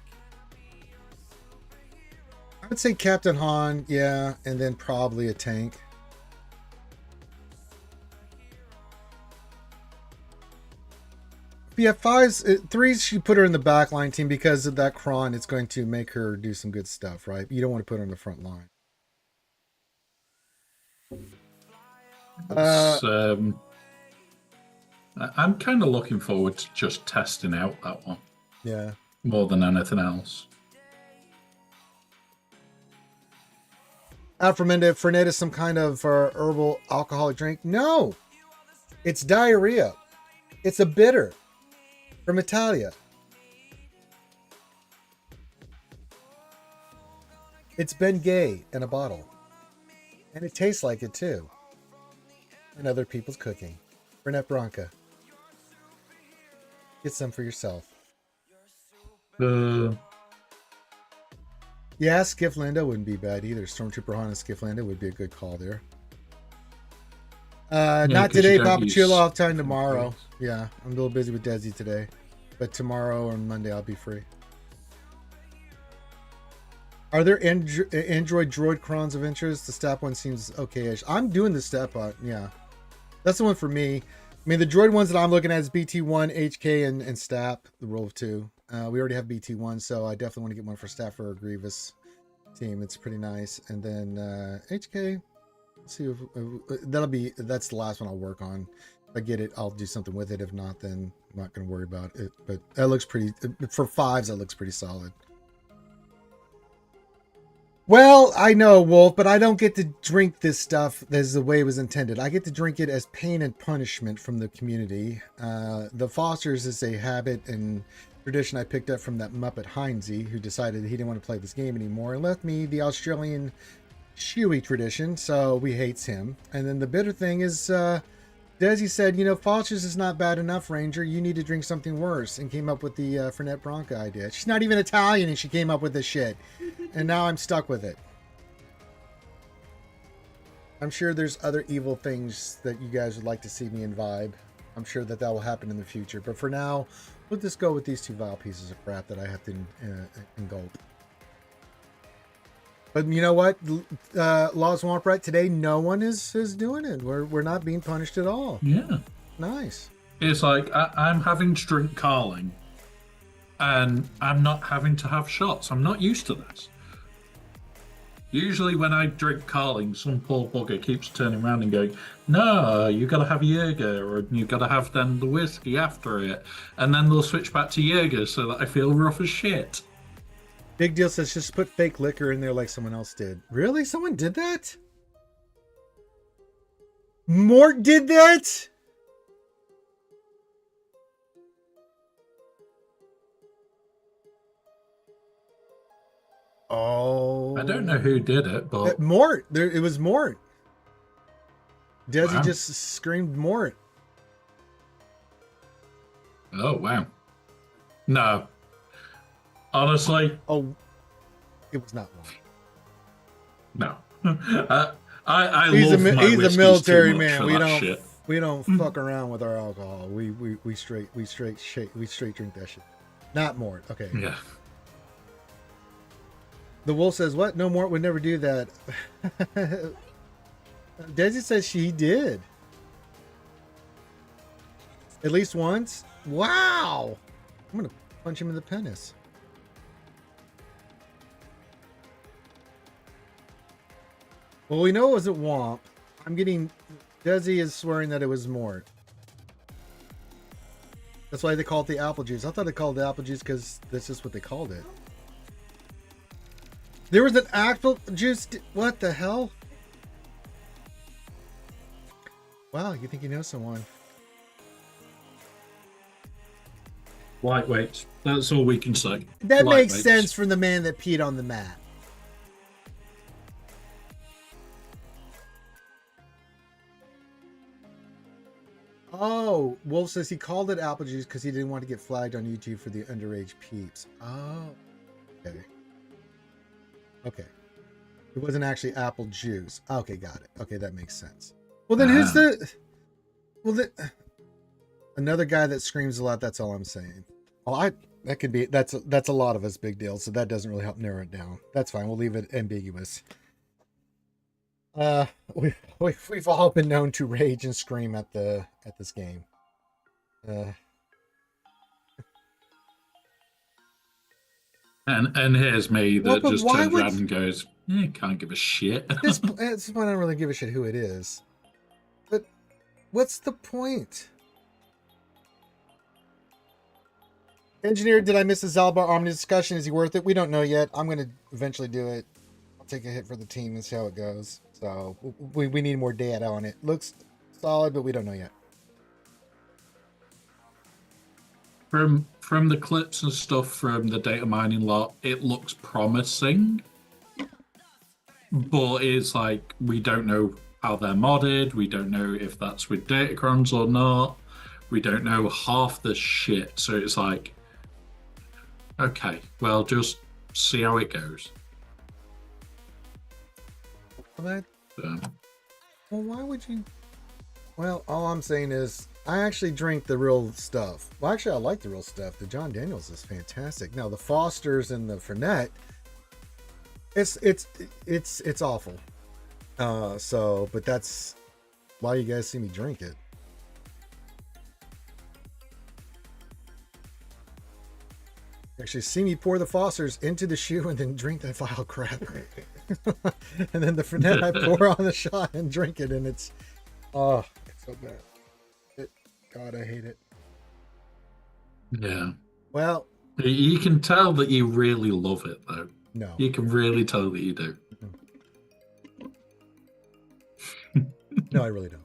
I would say Captain Han, yeah, and then probably a tank. But yeah, 3s, you put her in the backline team because of that cron. It's going to make her do some good stuff, right? You don't want to put her in the front line. I'm kind of looking forward to just testing out that one. Yeah. More than anything else. Fernet is some kind of herbal alcoholic drink. No, it's diarrhea. It's a bitter from Italia. It's Ben Gay in a bottle. And it tastes like it too. And other people's cooking. Fernet Branca. Get some for yourself. Yeah, Skiff Lando wouldn't be bad either. Stormtrooper Han and Skiff Lando would be a good call there. Not today, Papa Chulo. I'll have time tomorrow. Yeah, I'm a little busy with Desi today. But tomorrow or Monday I'll be free. Are there Android droid crons of interest? The Stap one seems okay-ish. I'm doing the Stap one, yeah. That's the one for me. I mean, the droid ones that I'm looking at is BT1, HK, and Stap, the roll of 2. We already have BT1, so I definitely want to get one for Stap or Grievous team. It's pretty nice. And then HK, let's see if that's the last one I'll work on. If I get it, I'll do something with it. If not, then I'm not going to worry about it. But that looks pretty, for 5s, that looks pretty solid. Well, I know, Wolf, but I don't get to drink this stuff as the way it was intended. I get to drink it as pain and punishment from the community. The Fosters is a habit and tradition I picked up from that Muppet Heinze, who decided he didn't want to play this game anymore and left me the Australian Shoey tradition, so we hates him. And then the bitter thing is, Desi said, you know, Fosters is not bad enough, Ranger. You need to drink something worse, and came up with the Fernet Branca idea. She's not even Italian, and she came up with this shit. And now I'm stuck with it. I'm sure there's other evil things that you guys would like to see me imbibe. I'm sure that will happen in the future. But for now, we'll just go with these 2 vile pieces of crap that I have to engulf. But you know what? Laws Womp right today, no one is doing it. We're not being punished at all. Yeah. Nice. It's like I'm having to drink Carling, and I'm not having to have shots. I'm not used to this. Usually, when I drink Carling, some poor bugger keeps turning around and going, "No, you got to have Jaeger, or you got to have then the whiskey after it," and then they'll switch back to Jaeger so that I feel rough as shit. Big Deal says just put fake liquor in there like someone else did. Really? Someone did that? Mort did that? Oh. I don't know who did it, but Mort. It was Mort. Desi wow. just screamed Mort. Oh wow. No. Honestly, Oh, it was not Mort. no. I He's love my a whiskeys military too much man. for We that don't shit. we don't fuck around with our alcohol. We straight drink that shit. Not Mort. Okay. Yeah. The wolf says, "What? No, Mort would never do that." Desi says she did. At least once. Wow. I'm gonna punch him in the penis. Well, we know it wasn't Womp. I'm getting. Desi is swearing that it was Mort. That's why they call it the apple juice. I thought they called it the apple juice because that's just what they called it. There was an apple juice. What the hell? Wow, you think you know someone? Lightweights. That's all we can say. That makes Lightweights. sense from the man that peed on the mat. Oh, Wolf says he called it apple juice because he didn't want to get flagged on YouTube for the underage peeps. Oh, okay. Okay. It wasn't actually apple juice. Okay, got it. Okay, that makes sense. Well, then who's the... Well, another guy that screams a lot, that's all I'm saying. Oh, that could be... That's a lot of us, Big Deal, so that doesn't really help narrow it down. That's fine. We'll leave it ambiguous. We've all been known to rage and scream at this game. And here's me that Well, just why turns would- around and goes, can't give a shit. At this point, I don't really give a shit who it is. But what's the point? Engineer, did I miss the Zalbar Omni discussion? Is he worth it? We don't know yet. I'm going to eventually do it. I'll take a hit for the team and see how it goes. So we need more data on it. Looks solid, but we don't know yet. From the clips and stuff from the data mining lot, it looks promising. But it's like, we don't know how they're modded. We don't know if that's with Datacrons or not. We don't know half the shit. So it's like, okay, well, just see how it goes. Well, why would you? Well, all I'm saying is I actually drink the real stuff. Well, actually, I like the real stuff. The John Daniels is fantastic. Now, the Fosters and the Fernet, it's awful. But that's why you guys see me drink it. Actually, see me pour the Fosters into the shoe and then drink that vile crap. And then the Fernet I pour on the shot and drink it, and it's so bad. God, I hate it. Yeah. Well, You can tell that you really love it, though. no. You can really tell that you do. No, I really don't.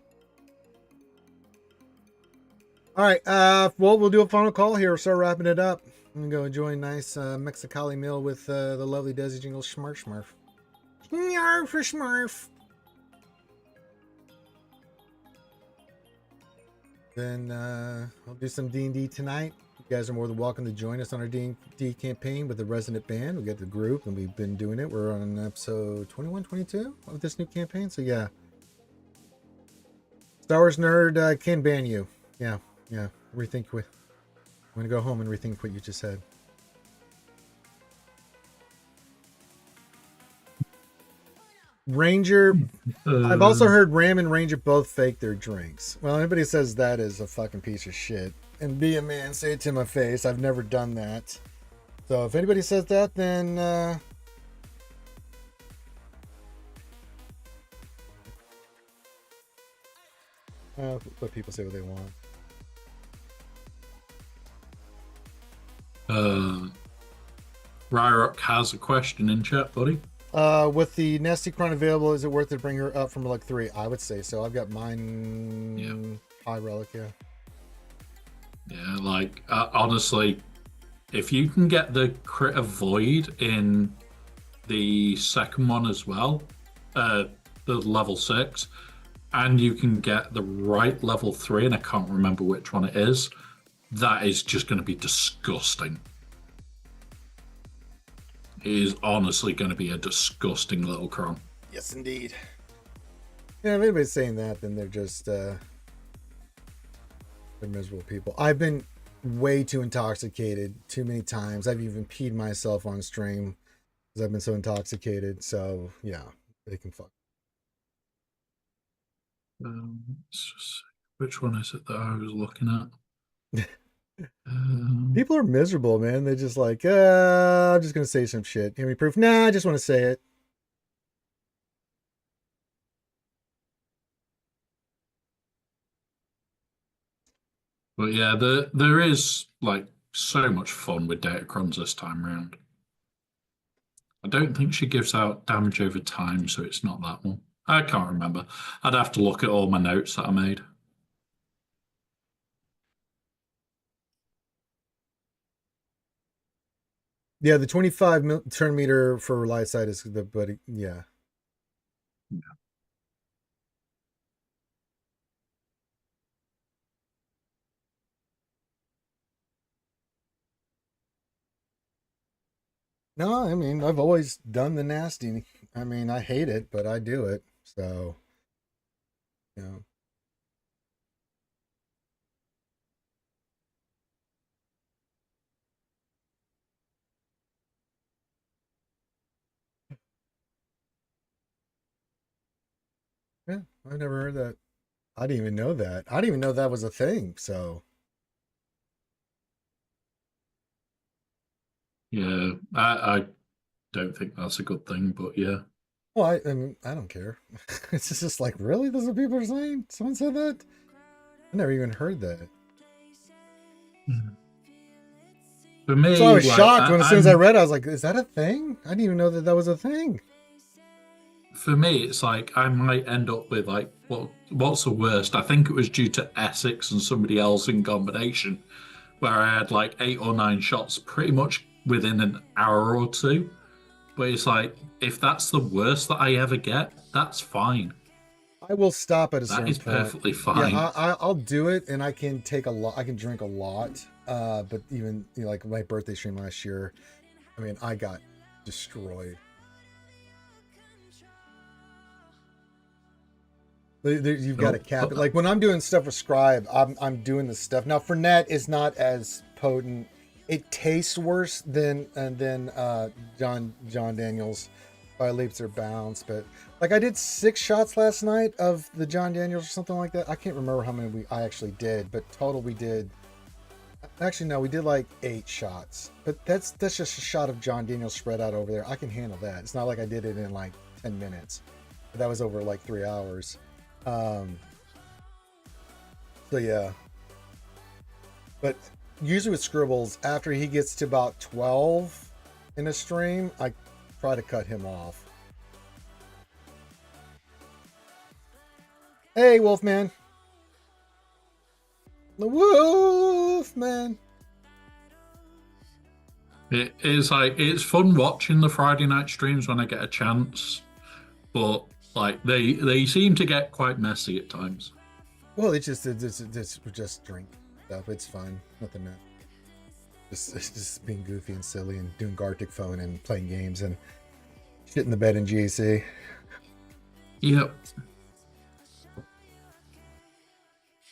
All right. Well, we'll do a final call here. We'll start wrapping it up. I'm going to go enjoy a nice Mexicali meal with the lovely Desi Jingle Schmarf Schmarf. Snarf Schmarf. Then I'll do some D&D tonight. You guys are more than welcome to join us on our D&D campaign with the Resident Band. We got the group, and we've been doing it. We're on episode 21, 22 of this new campaign. So, yeah. Star Wars nerd can ban you. Yeah. Rethink I'm going to go home and rethink what you just said. Ranger. I've also Uh, heard Ram and Ranger both fake their drinks. Well, anybody says that is a fucking piece of shit. And be a man, say it to my face. I've never done that. So if anybody says that, then let people say what they want. Ryrock has a question in chat, buddy. With the Nasty Crown available, is it worth it to bring her up from Relic 3? I would say so. I've got mine high Relic, yeah. Yeah, like, honestly, if you can get the Crit of Void in the second one as well, the level 6, and you can get the right level 3, and I can't remember which one it is, that is just going to be disgusting. It is honestly going to be a disgusting little cron. Yes, indeed. Yeah, if anybody's saying that, then they're just they're miserable people. I've been way too intoxicated too many times. I've even peed myself on stream because I've been so intoxicated. So yeah, they can fuck. Let's just see. Which one is it that I was looking at? People are miserable, man. They're just like, I'm just gonna say some shit. Give me proof? Nah, I just want to say it. But yeah, there is like so much fun with Datacrons this time around. I don't think she gives out damage over time, so it's not that one. I can't remember. I'd have to look at all my notes that I made. Yeah, the 25 turn meter for light side is the buddy. Yeah. No, I mean, I've always done the nasty. I mean, I hate it, but I do it. So, you know. Yeah, I've never heard that. I didn't even know that. I didn't even know that was a thing. So, Yeah, I don't think that's a good thing, but yeah. well, I mean, I don't care. It's just like, really? That's what people are saying? Someone said that? I never even heard that. For me, So I was like, shocked when as soon as I read it, I was like, is that a thing? I didn't even know that that was a thing. For me, it's like I might end up with like what's the worst? I think it was due to Essex and somebody else in combination, where I had like 8 or 9 shots pretty much within an hour or two. But it's like if that's the worst that I ever get, that's fine. I will stop at a That certain is point. perfectly fine. Yeah, I'll do it, and I can take a lot. I can drink a lot. But even like my birthday stream last year, I mean, I got destroyed. You've got to cap it. Like when I'm doing stuff for Scribe, I'm doing the stuff. Now Fernet is not as potent. It tastes worse than John Daniels by leaps or bounds. But like I did 6 shots last night of the John Daniels or something like that. I can't remember how many I actually did, but total we did. Actually, no, we did like 8 shots. But that's just a shot of John Daniels spread out over there. I can handle that. It's not like I did it in like 10 minutes. But that was over like 3 hours. So yeah, but usually with Scribbles, after he gets to about 12 in a stream, I try to cut him off. Hey, Wolfman. The Wolfman. It is like it's fun watching the Friday night streams when I get a chance, but like they seem to get quite messy at times. Well, it's just drink stuff. It's fun. Nothing that. It's just being goofy and silly and doing Gartic phone and playing games and shit in the bed in GAC. Yep.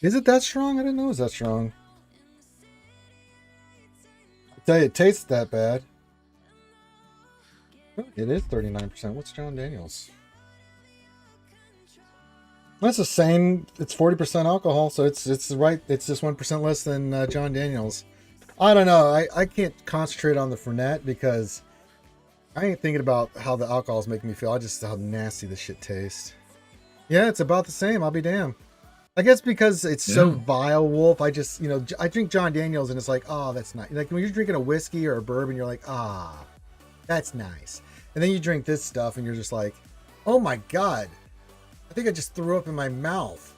Is it that strong? I didn't know it was that strong. I tell you, it tastes that bad. Oh, it is 39%. What's John Daniels? That's the same. It's 40% alcohol, so it's right. It's just 1% less than John Daniels. I don't know. I can't concentrate on the Fernet because I ain't thinking about how the alcohol is making me feel. I just how nasty this shit tastes. Yeah, it's about the same. I'll be damned. I guess because it's so vile, Wolf. I just, I drink John Daniels and it's like, oh, that's nice. Like when you're drinking a whiskey or a bourbon, you're like, ah, that's nice. And then you drink this stuff and you're just like, oh my God, I think I just threw up in my mouth.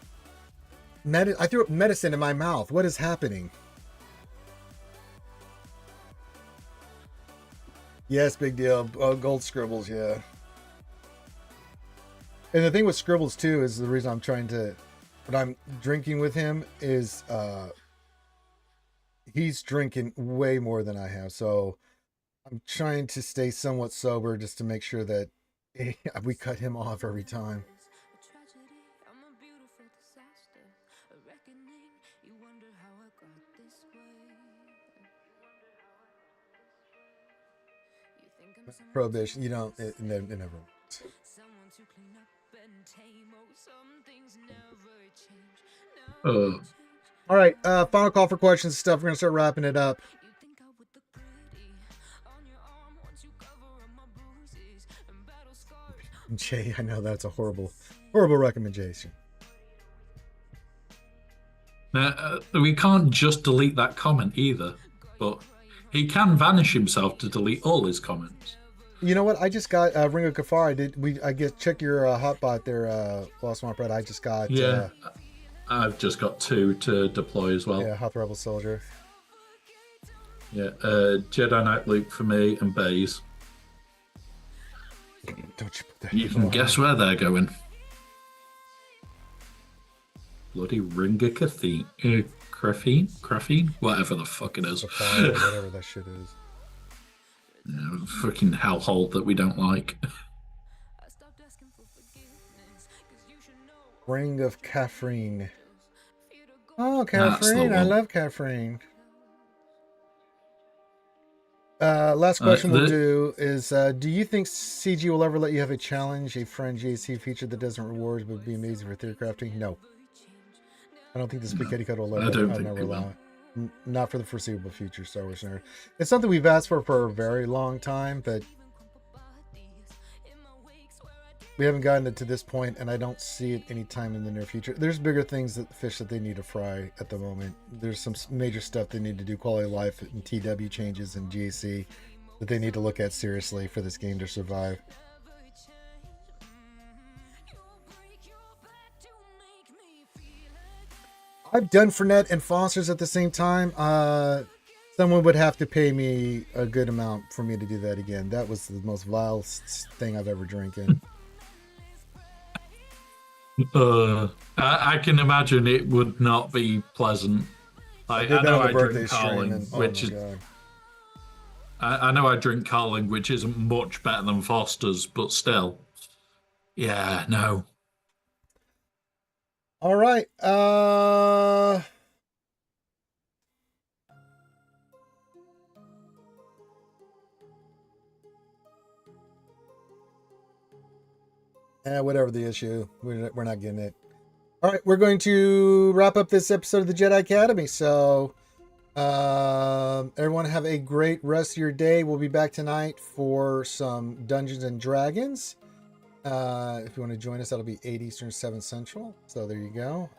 I threw up medicine in my mouth. What is happening? Yes, big deal. Oh, gold scribbles, yeah. And the thing with scribbles too is the reason I'm trying to, what I'm drinking with him is he's drinking way more than I have. So I'm trying to stay somewhat sober just to make sure that we cut him off every time. Prohibition, you don't, it never works. All right, final call for questions and stuff. We're gonna start wrapping it up. Jay, I know that's a horrible recommendation. We can't just delete that comment either, but he can vanish himself to delete all his comments. You know what? I just got Ringo Kafar. I guess check your hotbot there, Lost Smart Bread. I just got I've just got 2 to deploy as well. Yeah, Hot Rebel Soldier. Yeah, Jedi Knight Luke for me and Baze. Don't you put that You can guess where they're going. Bloody Ringa Graphene? Whatever the fuck it is. Whatever that shit is. Yeah, fucking hellhole that we don't like. Ring of Caffeine. Oh, Caffeine. I love Caffeine. Last question we'll do is, do you think CG will ever let you have a challenge, a friend GAC feature that doesn't rewards but would be amazing for theory crafting? No. I don't think the spaghetti code will let it. I'll never allow it. Not for the foreseeable future, Star Wars Nerd. It's something we've asked for a very long time, but we haven't gotten it to this point, and I don't see it anytime in the near future. There's bigger things that fish that they need to fry at the moment. There's some major stuff they need to do, quality of life and TW changes and GAC that they need to look at seriously for this game to survive. I've done Fernet and Foster's at the same time. Someone would have to pay me a good amount for me to do that again. That was the most vile thing I've ever drinking. I can imagine it would not be pleasant. I know I drink Carling, which is. I know I drink Carling, which isn't much better than Foster's, but still, yeah, no. All right. Whatever the issue, we're not getting it. All right, we're going to wrap up this episode of the Jedi Academy. So, everyone have a great rest of your day. We'll be back tonight for some Dungeons and Dragons. If you want to join us, that'll be 8 Eastern, 7 Central. So there you go.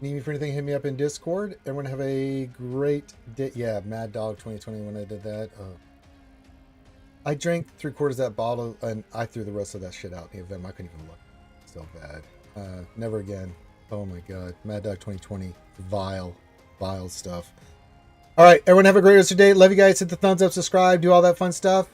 Need me for anything, hit me up in Discord. Everyone have a great day. Yeah, Mad Dog 2020 when I did that. I drank 3/4 of that bottle and I threw the rest of that shit out in the event. I couldn't even look. So bad. Never again. Oh my God. Mad Dog 2020. Vile stuff. All right, everyone have a great rest of your day. Love you guys. Hit the thumbs up, subscribe, do all that fun stuff.